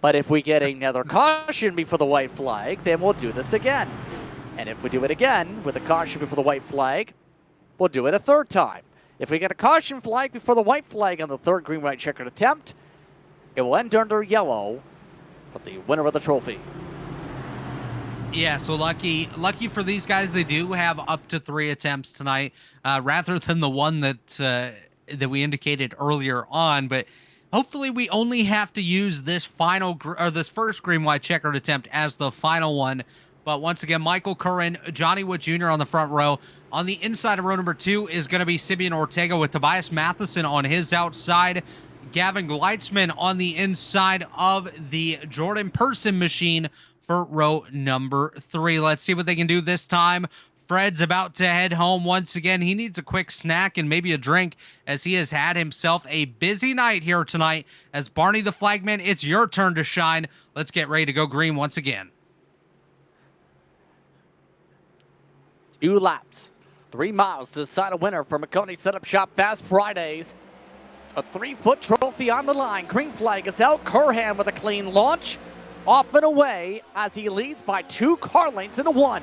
But if we get another caution before the white flag, then we'll do this again. And if we do it again with a caution before the white flag, we'll do it a 3rd time. If we get a caution flag before the white flag on the 3rd green-white checkered attempt, it will end under yellow for the winner of the trophy. Yeah, so lucky for these guys, they do have up to 3 attempts tonight, rather than the one that we indicated earlier on. But hopefully, we only have to use this this first green-white checkered attempt as the final one But once again, Michael Curran, Johnny Wood Jr. on the front row. On the inside of row number 2 is going to be Simeon Ortega with Tobias Matheson on his outside. Gavin Gleitzman on the inside of the Jordan Person machine for row number 3. Let's see what they can do this time. Fred's about to head home once again. He needs a quick snack and maybe a drink, as he has had himself a busy night here tonight. As Barney the Flagman, it's your turn to shine. Let's get ready to go green once again. 2 laps, 3 miles to decide a winner for Maconi Setup Shop Fast Fridays. A 3-foot trophy on the line. Green flag is out. Curhan with a clean launch. Off and away as he leads by 2 car lengths into 1.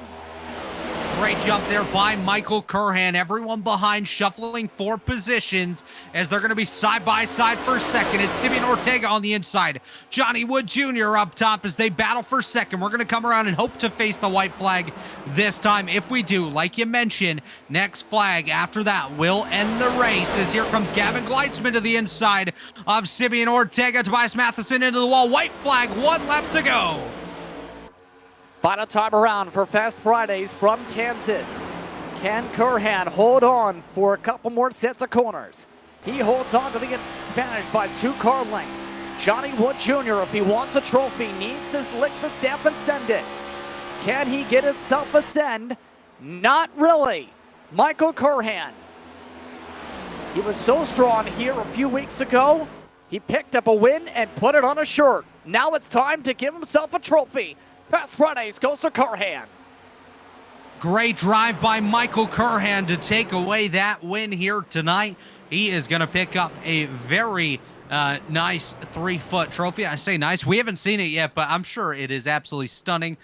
Great jump there by Michael Curhan. Everyone behind shuffling 4 positions as they're going to be side by side for second. It's Simeon Ortega on the inside. Johnny Wood Jr. up top as they battle for second. We're going to come around and hope to face the white flag this time. If we do, like you mentioned, next flag after that will end the race, as here comes Gavin Gleitzman to the inside of Simeon Ortega. Tobias Matheson into the wall. White flag, 1 lap to go. Final time around for Fast Fridays from Kansas. Can Curhan hold on for a couple more sets of corners? He holds on to the advantage by 2 car lengths. Johnny Wood Jr., if he wants a trophy, needs to lick the stamp and send it. Can he get himself a send? Not really. Michael Curhan. He was so strong here a few weeks ago. He picked up a win and put it on a shirt. Now it's time to give himself a trophy. Fast Fridays goes to Curhan. Great drive by Michael Curhan to take away that win here tonight. He is going to pick up a very nice 3-foot trophy. I say nice. We haven't seen it yet, but I'm sure it is absolutely stunning.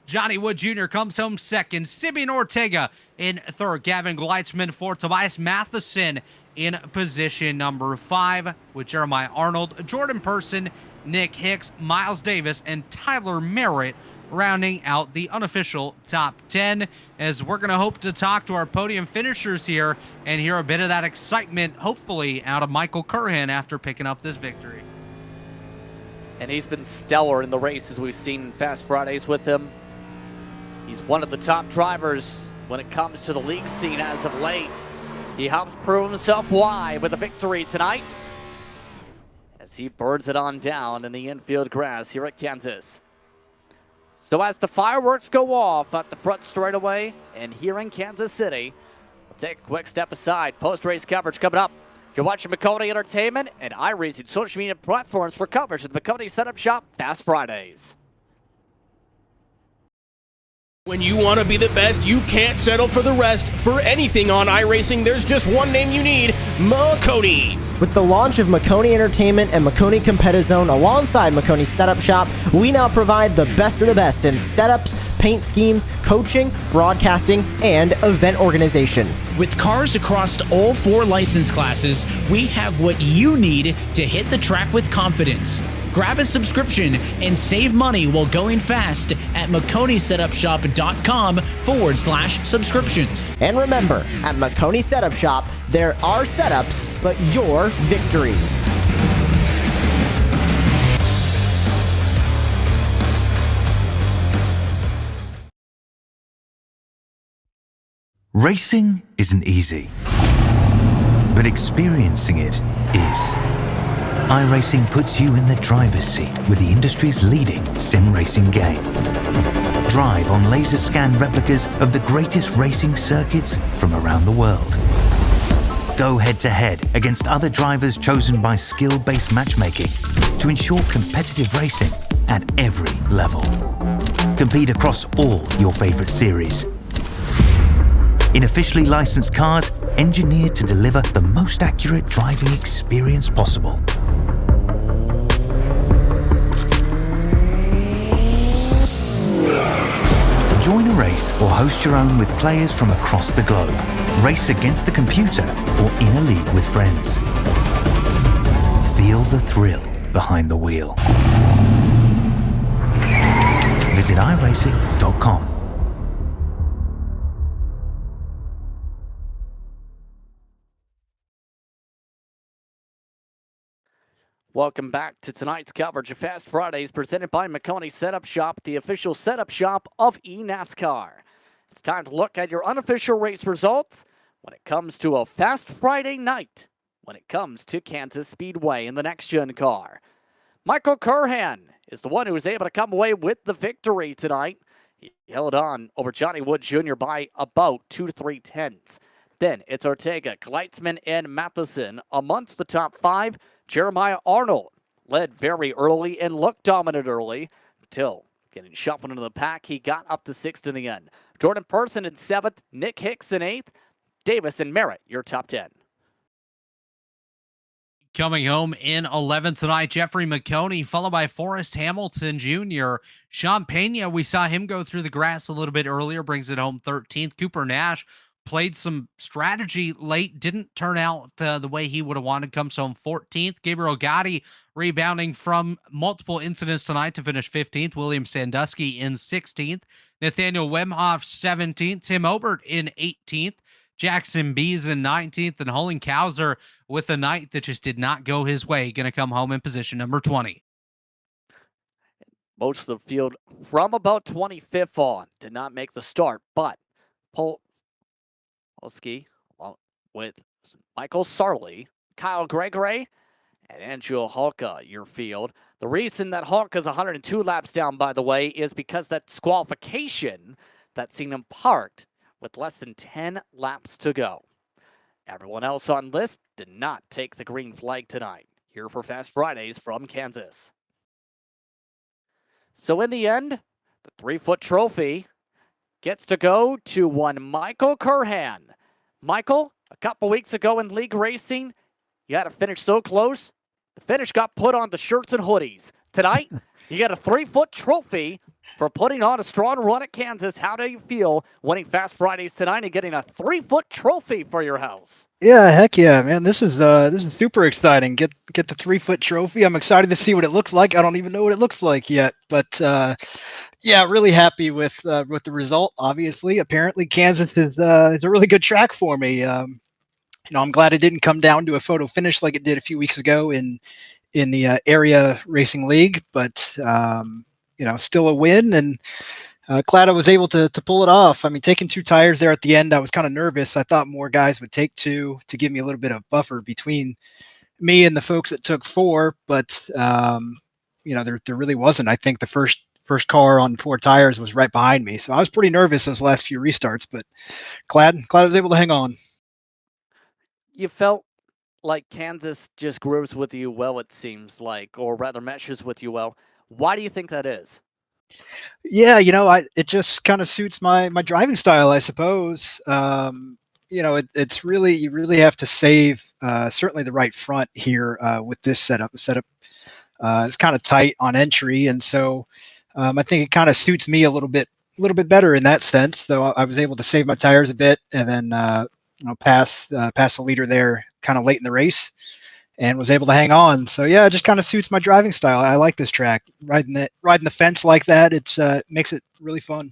Johnny Wood Jr. comes home second. Simeon Ortega in third. Gavin Gleitzman for Tobias Matheson in position number 5 with Jeremiah Arnold, Jordan Person, Nick Hicks, Miles Davis, and Tyler Merritt rounding out the unofficial top 10, as we're going to hope to talk to our podium finishers here and hear a bit of that excitement, hopefully, out of Michael Curhan after picking up this victory. And he's been stellar in the races we've seen in Fast Fridays with him. He's one of the top drivers when it comes to the league scene as of late. He helps prove himself why with a victory tonight, as he burns it on down in the infield grass here at Kansas. So as the fireworks go off at the front straightaway and here in Kansas City, we'll take a quick step aside. Post-race coverage coming up. You're watching Maconi Entertainment and iRacing social media platforms for coverage of the Maconi Setup Shop Fast Fridays. When you want to be the best, you can't settle for the rest. For anything on iRacing, there's just one name you need: Maconi. With the launch of Maconi Entertainment and Maconi Competizone alongside Maconi Setup Shop, we now provide the best of the best in setups, paint schemes, coaching, broadcasting, and event organization. With cars across all 4 license classes, we have what you need to hit the track with confidence. Grab a subscription and save money while going fast at MaconiSetupShop.com/subscriptions. And remember, at Maconi Setup Shop, there are setups, but your victories. Racing isn't easy, but experiencing it is. iRacing puts you in the driver's seat with the industry's leading sim racing game. Drive on laser scan replicas of the greatest racing circuits from around the world. Go head to head against other drivers chosen by skill-based matchmaking to ensure competitive racing at every level. Compete across all your favorite series. In officially licensed cars, engineered to deliver the most accurate driving experience possible. Join a race or host your own with players from across the globe. Race against the computer or in a league with friends. Feel the thrill behind the wheel. Visit iRacing.com. Welcome back to tonight's coverage of Fast Fridays presented by Maconi Setup Shop, the official setup shop of eNASCAR. It's time to look at your unofficial race results when it comes to a Fast Friday night, when it comes to Kansas Speedway in the next-gen car. Michael Curhan is the one who was able to come away with the victory tonight. He held on over Johnny Wood Jr. by about 2 to 3 tenths. Then it's Ortega, Kleitzman, and Matheson amongst the top 5. Jeremiah Arnold led very early and looked dominant early until getting shuffled into the pack. He got up to 6th in the end. Jordan Person in 7th, Nick Hicks in 8th, Davis and Merritt, your top 10. Coming home in 11th tonight, Jeffrey Maconi, followed by Forrest Hamilton Jr. Sean Pena, we saw him go through the grass a little bit earlier, brings it home 13th. Cooper Nash played some strategy late, didn't turn out the way he would have wanted, comes home 14th. Gabriel Gotti rebounding from multiple incidents tonight to finish 15th. William Sandusky in 16th. Nathaniel Wemhoff 17th. Tim Obert in 18th. Jackson Bees in 19th. And Holling Kauser with a night that just did not go his way, going to come home in position number 20. Most of the field from about 25th on did not make the start, but Polsky, along with Michael Sarley, Kyle Gregory, and Andrew Halka, your field. The reason that Halka's 102 laps down, by the way, is because that disqualification that seen him parked with less than 10 laps to go. Everyone else on list did not take the green flag tonight. Here for Fast Fridays from Kansas. So in the end, the 3-foot trophy gets to go to one Michael Curhan. Michael, a couple weeks ago in league racing, you had to finish so close, the finish got put on the shirts and hoodies. Tonight, you got a 3-foot trophy for putting on a strong run at Kansas. How do you feel winning Fast Fridays tonight and getting a 3-foot trophy for your house? Yeah, heck yeah, man. This is super exciting. Get the 3-foot trophy. I'm excited to see what it looks like. I don't even know what it looks like yet, but yeah, really happy with the result. Obviously, apparently Kansas is a really good track for me. I'm glad it didn't come down to a photo finish like it did a few weeks ago in the area racing league, but still a win, and glad I was able to pull it off. I mean, taking 2 tires there at the end, I was kind of nervous. I thought more guys would take 2 to give me a little bit of buffer between me and the folks that took 4, but there really wasn't. I think the first car on 4 tires was right behind me, so I was pretty nervous those last few restarts, but glad I was able to hang on. You felt like Kansas just grooves with you well, it seems like, or rather meshes with you well. Why do you think that is? Yeah, it just kind of suits my driving style, I suppose. It's really, you really have to save certainly the right front here with this setup. The setup is kind of tight on entry, and so I think it kind of suits me a little bit better in that sense. So I was able to save my tires a bit, and then pass the leader there kind of late in the race, and was able to hang on. So yeah, it just kind of suits my driving style. I like this track. Riding the fence like that, it makes it really fun.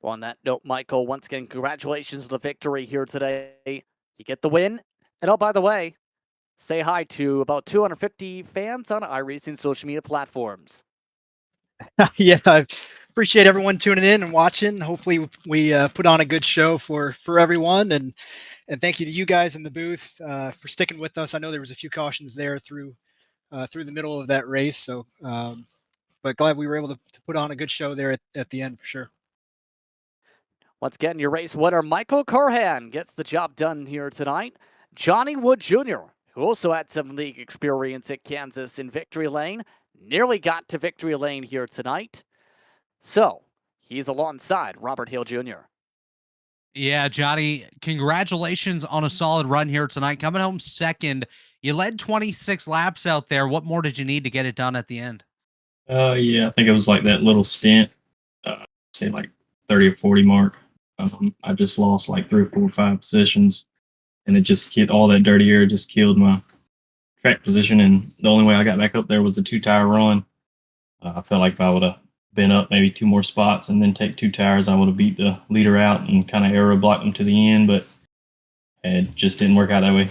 Well, on that note, Michael, once again, congratulations on the victory here today. You get the win. And oh, by the way, say hi to about 250 fans on iRacing social media platforms. Yeah, I appreciate everyone tuning in and watching. Hopefully we put on a good show for everyone, and thank you to you guys in the booth for sticking with us. I know there was a few cautions there through the middle of that race, so but glad we were able to put on a good show there at the end for sure. Once again, your race winner, Michael Curhan, gets the job done here tonight. Johnny Wood Jr., who also had some league experience at Kansas in Victory Lane, nearly got to Victory Lane here tonight. So, he's alongside Robert Hill Jr. Yeah, Johnny, congratulations on a solid run here tonight. Coming home second. You led 26 laps out there. What more did you need to get it done at the end? Yeah, I think it was like that little stint, say like 30 or 40 mark. I just lost like 3 or 4 or 5 positions, and it just killed all that dirty air. Just killed my track position, and the only way I got back up there was a 2-tire run. I felt like if I would have been up maybe 2 more spots and then take 2 tires, I would have beat the leader out and kind of aero blocked him to the end, but it just didn't work out that way.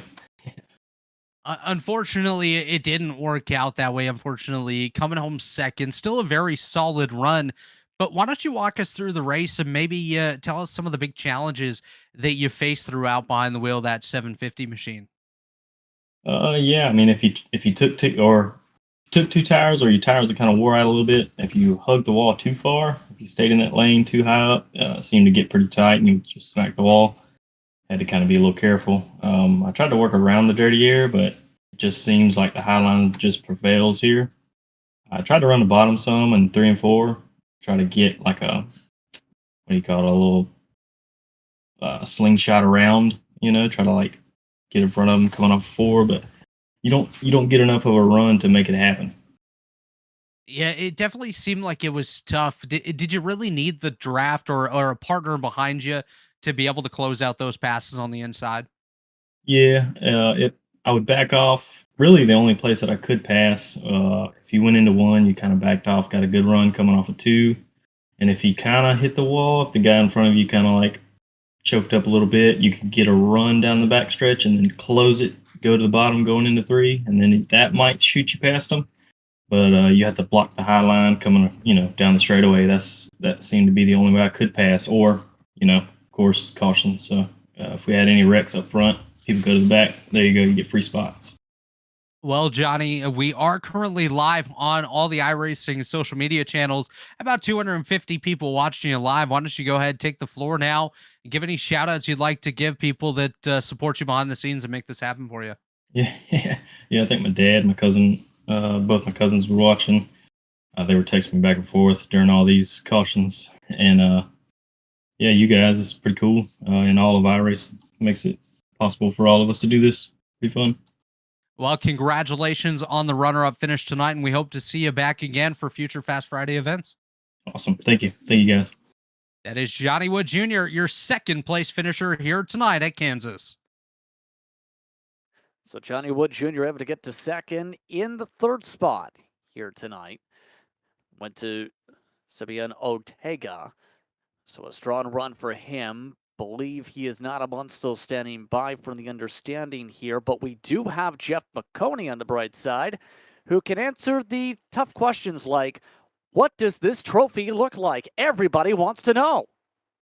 Unfortunately, it didn't work out that way. Unfortunately, coming home second, still a very solid run. But why don't you walk us through the race and maybe tell us some of the big challenges that you faced throughout behind the wheel of that 750 machine? Yeah. I mean, if you took two tires, or your tires that kind of wore out a little bit, if you hugged the wall too far, if you stayed in that lane too high up, it seemed to get pretty tight, and you just smack the wall. Had to kind of be a little careful. I tried to work around the dirty air, but it just seems like the high line just prevails here. I tried to run the bottom some in 3 and 4, try to get like a, what do you call it, a little slingshot around, try to like get in front of them coming off 4, but you don't get enough of a run to make it happen. Yeah, it definitely seemed like it was tough. Did you really need the draft or a partner behind you to be able to close out those passes on the inside? Yeah, it. I would back off. Really, the only place that I could pass. If you went into 1, you kind of backed off, got a good run coming off of 2, and if you kind of hit the wall, if the guy in front of you kind of like choked up a little bit, you could get a run down the backstretch and then close it, go to the bottom going into 3, and then that might shoot you past them. But you have to block the high line coming, down the straightaway. That seemed to be the only way I could pass, or of course, caution. So if we had any wrecks up front, people go to the back. There you go. You get free spots. Well, Johnny, we are currently live on all the iRacing social media channels. About 250 people watching you live. Why don't you go ahead, take the floor now, and give any shout outs you'd like to give people that support you behind the scenes and make this happen for you? Yeah, yeah. I think my dad, my cousin, both my cousins were watching. They were texting me back and forth during all these cautions, and yeah, you guys, it's pretty cool. And all of iRace makes it possible for all of us to do this. Pretty fun. Well, congratulations on the runner up finish tonight, and we hope to see you back again for future Fast Friday events. Awesome. Thank you. Thank you, guys. That is Johnny Wood Jr., your second place finisher here tonight at Kansas. So Johnny Wood Jr. able to get to second in the third spot here tonight. Went to Sebastian Ortega. So a strong run for him. Believe he is not among still standing by from the understanding here, but we do have Jeff Maconi on the bright side who can answer the tough questions like, what does this trophy look like? Everybody wants to know.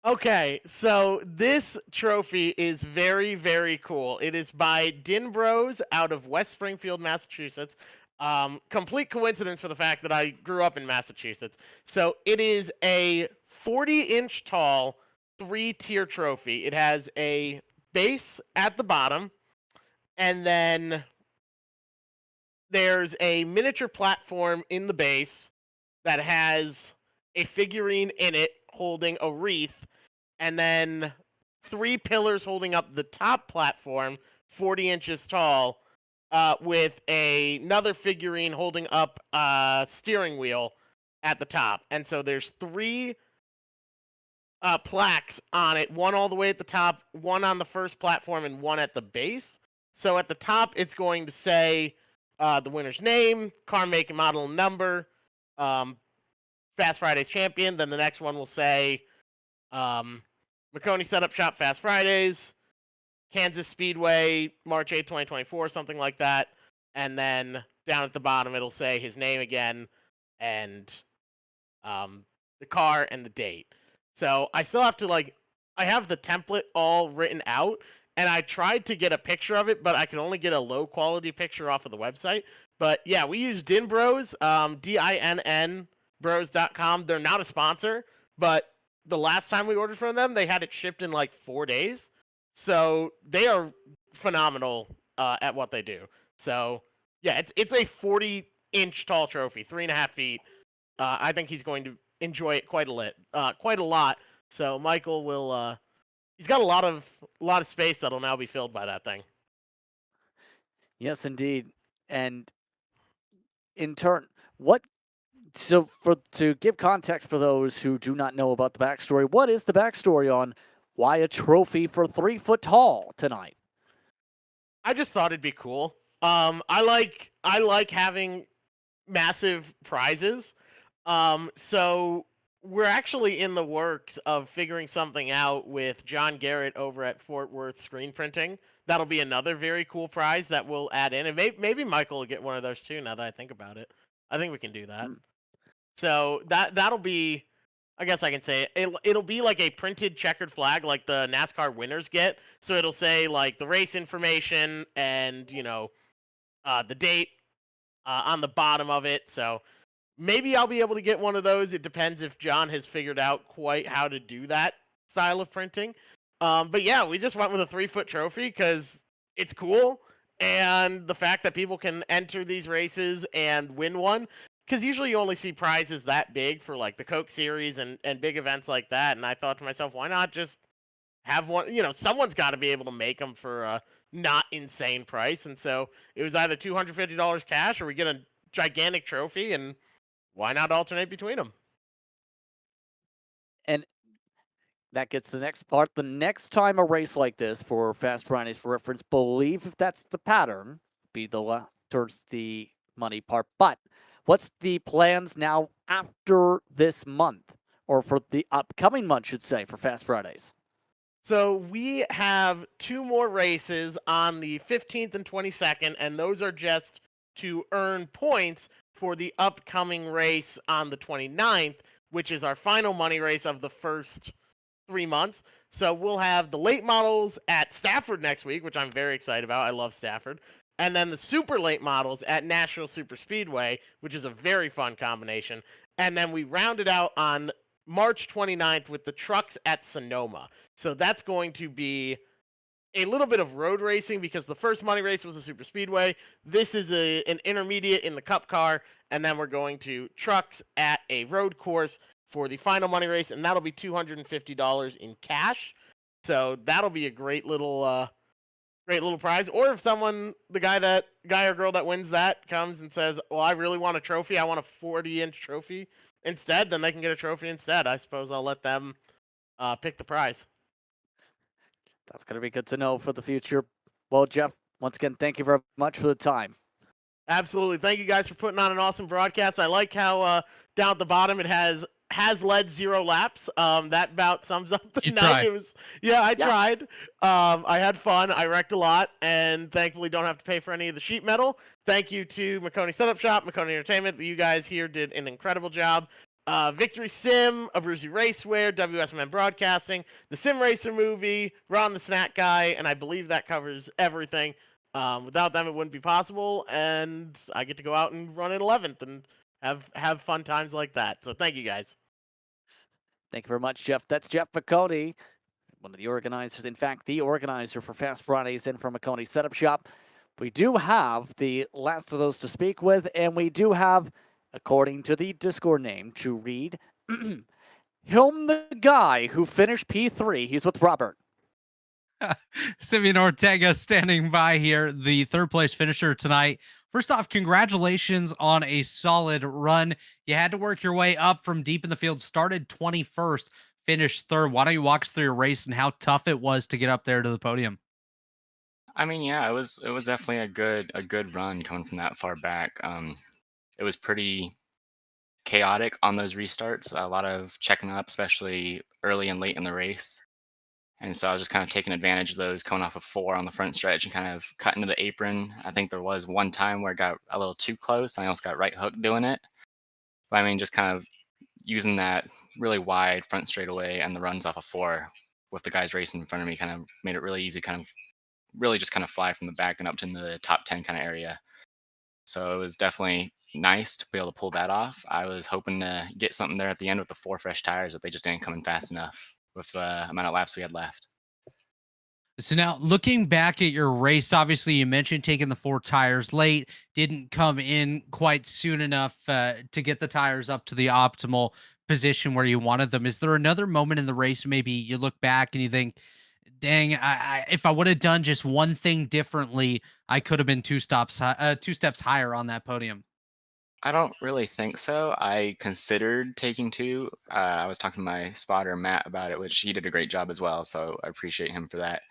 Okay, so this trophy is very, very cool. It is by Din Bros out of West Springfield, Massachusetts. Complete coincidence for the fact that I grew up in Massachusetts. So it is a 40-inch tall 3-tier trophy. It has a base at the bottom, and then there's a miniature platform in the base that has a figurine in it holding a wreath, and then 3 pillars holding up the top platform, 40 inches tall, with another figurine holding up a steering wheel at the top. And so there's 3 plaques on it, one all the way at the top, one on the first platform, and one at the base. So at the top, it's going to say the winner's name, car make and model and number, Fast Fridays champion. Then the next one will say Maconi Setup Shop Fast Fridays, Kansas Speedway, March 8th, 2024, something like that. And then down at the bottom, it'll say his name again and the car and the date. So I still have to I have the template all written out, and I tried to get a picture of it, but I could only get a low quality picture off of the website. But yeah, we use Din Bros, DINN bros.com. They're not a sponsor, but the last time we ordered from them, they had it shipped in like 4 days. So they are phenomenal at what they do. So yeah, it's a 40-inch tall trophy, 3.5 feet. I think he's going to enjoy it quite a lot. So Michael will. He's got a lot of space that'll now be filled by that thing. Yes, indeed. And in turn, what? So to give context for those who do not know about the backstory, what is the backstory on why a trophy for 3 foot tall tonight? I just thought it'd be cool. I like having massive prizes. So we're actually in the works of figuring something out with John Garrett over at Fort Worth Screen Printing. that'll be another very cool prize that we'll add in, and maybe Michael will get one of those too. Now that I think about it, I think we can do that. So that'll be, I guess I can say it. It'll be like a printed checkered flag, like the NASCAR winners get. So it'll say like the race information and the date on the bottom of it. So maybe I'll be able to get one of those. It depends if John has figured out quite how to do that style of printing. But yeah, we just went with a 3-foot trophy because it's cool. And the fact that people can enter these races and win one, because usually you only see prizes that big for like the Coke Series and big events like that. And I thought to myself, why not just have one? Someone's got to be able to make them for a not insane price. And so it was either $250 cash or we get a gigantic trophy, and why not alternate between them? And that gets the next part. The next time a race like this for Fast Fridays, for reference, believe if that's the pattern, be towards the money part. But what's the plans now after this month, or for the upcoming month, should say, for Fast Fridays? So we have 2 more races on the 15th and 22nd, and those are just to earn points for the upcoming race on the 29th, which is our final money race of the first 3 months. So we'll have the late models at Stafford next week, which I'm very excited about. I love Stafford. And then the super late models at Nashville Super Speedway, which is a very fun combination. And then we round it out on March 29th with the trucks at Sonoma. So that's going to be a little bit of road racing because the first money race was a super speedway. This is an intermediate in the cup car, and then we're going to trucks at a road course for the final money race, and that'll be $250 in cash. So that'll be a great little prize. Or if the guy or girl that wins that comes and says, "Well, I really want a trophy. I want a 40-inch trophy instead," then they can get a trophy instead. I suppose I'll let them pick the prize. That's going to be good to know for the future. Well, Jeff, once again, thank you very much for the time. Absolutely. Thank you guys for putting on an awesome broadcast. I like how down at the bottom it has led 0 laps. That about sums up the You night. tried. It was I tried. I had fun. I wrecked a lot, and thankfully don't have to pay for any of the sheet metal. Thank you to Maconi Setup Shop, Maconi Entertainment. You guys here did an incredible job. Victory Sim, Abruzzi Raceware, WSMN Broadcasting, the Sim Racer movie, Ron the Snack Guy, and I believe that covers everything. Without them, it wouldn't be possible, and I get to go out and run in 11th and have fun times like that. So thank you guys. Thank you very much, Jeff. That's Jeff Maconi, one of the organizers. In fact, the organizer for Fast Fridays and from Maconi Setup Shop. We do have the last of those to speak with, and we do have, according to the Discord name, to read, him the guy who finished P3. He's with Robert. Simeon Ortega standing by here, the third place finisher tonight. First off, congratulations on a solid run. You had to work your way up from deep in the field, started 21st, finished third. Why don't you walk us through your race and how tough it was to get up there to the podium? I mean, yeah, it was definitely a good run coming from that far back. It was pretty chaotic on those restarts. A lot of checking up, especially early and late in the race. And so I was just kind of taking advantage of those coming off of 4 on the front stretch and kind of cut into the apron. I think there was one time where it got a little too close. I almost got right hooked doing it. But I mean, just kind of using that really wide front straightaway and the runs off of 4 with the guys racing in front of me kind of made it really easy, kind of really just kind of fly from the back and up to the top 10 kind of area. So it was definitely nice to be able to pull that off. I was hoping to get something there at the end with the 4 fresh tires, but they just didn't come in fast enough with the amount of laps we had left. So now looking back at your race, obviously you mentioned taking the 4 tires late, didn't come in quite soon enough to get the tires up to the optimal position where you wanted them. Is there another moment in the race, maybe you look back and you think, dang, if I would have done just one thing differently, I could have been 2 steps higher on that podium? I don't really think so. I considered taking 2. I was talking to my spotter, Matt, about it, which he did a great job as well. So I appreciate him for that.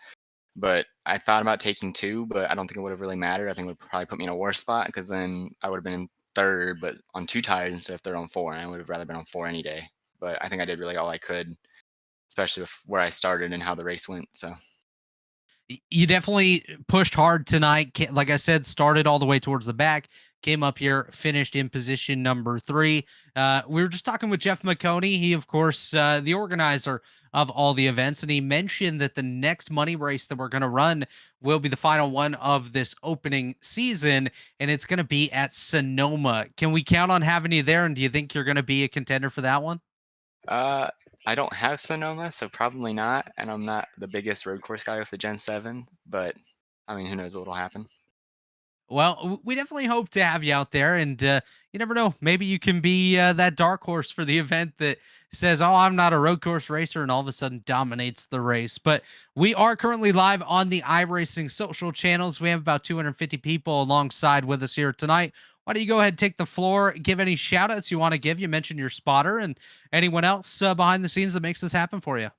But I thought about taking 2, but I don't think it would have really mattered. I think it would probably put me in a worse spot because then I would have been in third, but on 2 tires instead of third on 4. And I would have rather been on 4 any day. But I think I did really all I could, especially with where I started and how the race went. So You definitely pushed hard tonight. Like I said, started all the way towards the back, came up here, finished in position number 3. We were just talking with Jeff Maconi. He, of course, the organizer of all the events, and he mentioned that the next money race that we're going to run will be the final one of this opening season, and it's going to be at Sonoma. Can we count on having you there, and do you think you're going to be a contender for that one? Uh, I don't have Sonoma, so probably not. And I'm not the biggest road course guy with the Gen 7, but I mean, who knows what'll happen. Well, we definitely hope to have you out there, and you never know. Maybe you can be that dark horse for the event that says, "Oh, I'm not a road course racer," and all of a sudden dominates the race. But we are currently live on the iRacing social channels. We have about 250 people alongside with us here tonight. Why don't you go ahead and take the floor, give any shout outs you want to give? You mentioned your spotter and anyone else behind the scenes that makes this happen for you.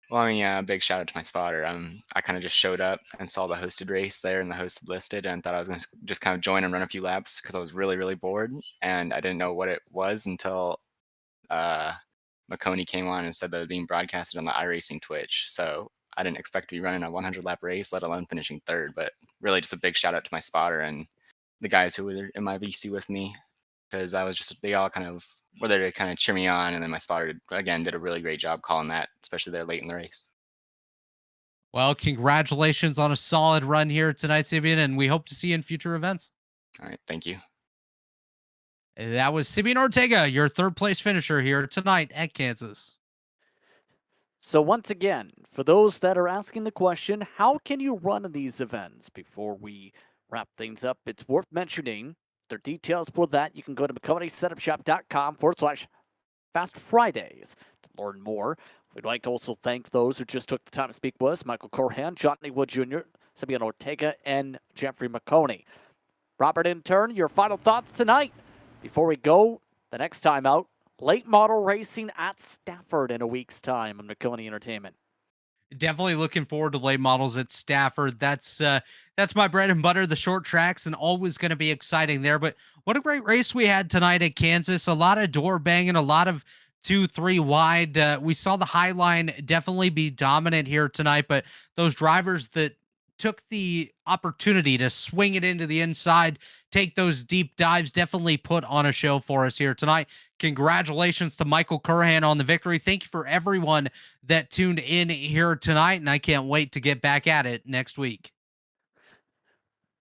Well, I mean, yeah, big shout out to my spotter. I kind of just showed up and saw the hosted race there and the hosted listed, and thought I was going to just kind of join and run a few laps because I was really, really bored, and I didn't know what it was until uh, Maconi came on and said that it was being broadcasted on the iRacing Twitch. So I didn't expect to be running a 100 lap race, let alone finishing third. But really, just a big shout out to my spotter and the guys who were in my VC with me, because I was just they all kind of were there to kind of cheer me on, and then my spotter again did a really great job calling that, especially there late in the race. Well, congratulations on a solid run here tonight, Sibian, and we hope to see you in future events. All right, thank you. That was Simeon Ortega, your third place finisher here tonight at Kansas. So once again, for those that are asking the question, how can you run these events? Before we wrap things up, it's worth mentioning their details for that. You can go to MaconiSetupShop.com/Fast Fridays to learn more. We'd like to also thank those who just took the time to speak with us: Michael Corhan, Johnny Wood Jr., Simeon Ortega, and Jeffrey Maconi. Robert, in turn, your final thoughts tonight before we go the next time out. Late model racing at Stafford in a week's time on Maconi Entertainment. Definitely looking forward to late models at Stafford. That's my bread and butter, the short tracks, and always going to be exciting there. But what a great race we had tonight at Kansas. A lot of door banging, a lot of 2-3 wide. We saw the high line definitely be dominant here tonight, but those drivers that took the opportunity to swing it into the inside, take those deep dives, definitely put on a show for us here tonight. Congratulations to Michael Curhan on the victory. Thank you for everyone that tuned in here tonight, and I can't wait to get back at it next week.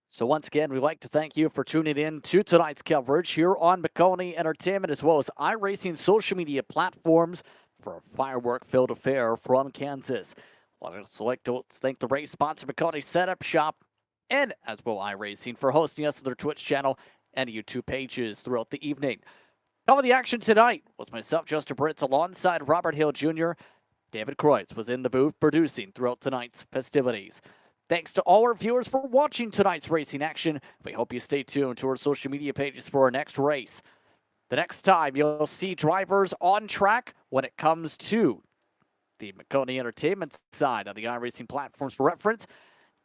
So once again, we'd like to thank you for tuning in to tonight's coverage here on Maconi Entertainment, as well as iRacing social media platforms for a firework-filled affair from Kansas. I'd also like to thank the race sponsor, Maconi Setup Shop, and as well iRacing for hosting us on their Twitch channel and YouTube pages throughout the evening. Cover the action tonight was myself, Justin Britz, alongside Robert Hill Jr. David Kreutz was in the booth producing throughout tonight's festivities. Thanks to all our viewers for watching tonight's racing action. We hope you stay tuned to our social media pages for our next race. The next time you'll see drivers on track when it comes to the Maconi Entertainment side of the iRacing platforms for reference,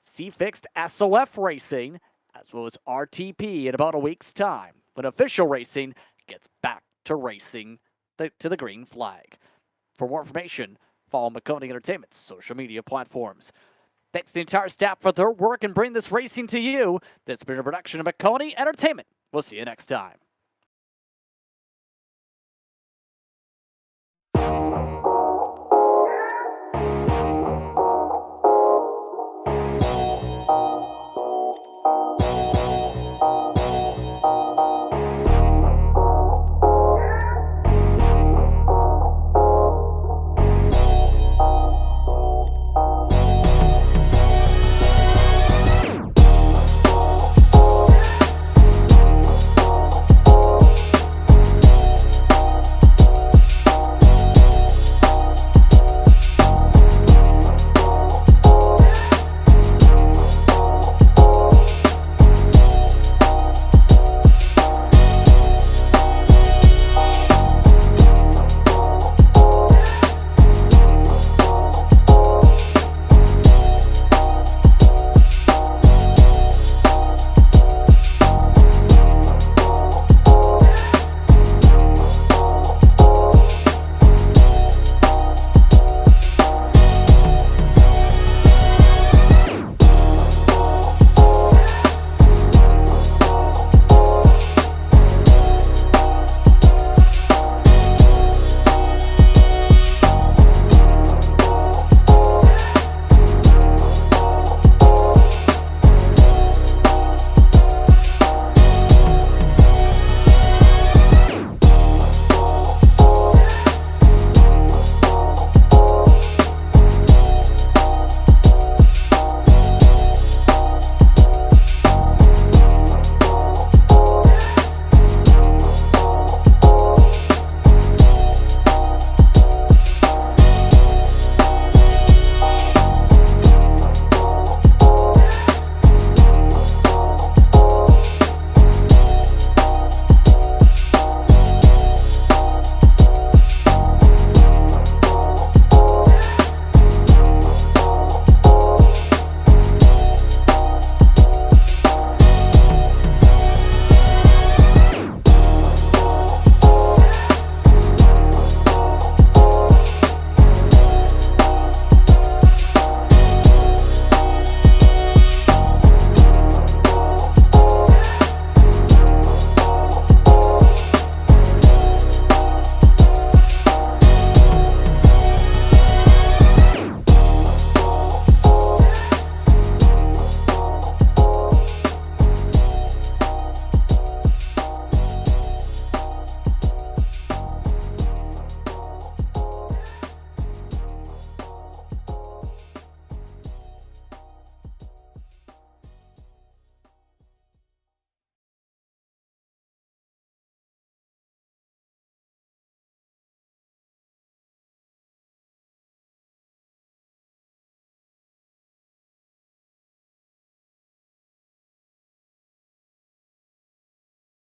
see Fixed SOF Racing, as well as RTP in about a week's time, when official racing gets back to racing to the green flag. For more information, follow Maconi Entertainment's social media platforms. Thanks to the entire staff for their work and bringing this racing to you. This has been a production of Maconi Entertainment. We'll see you next time.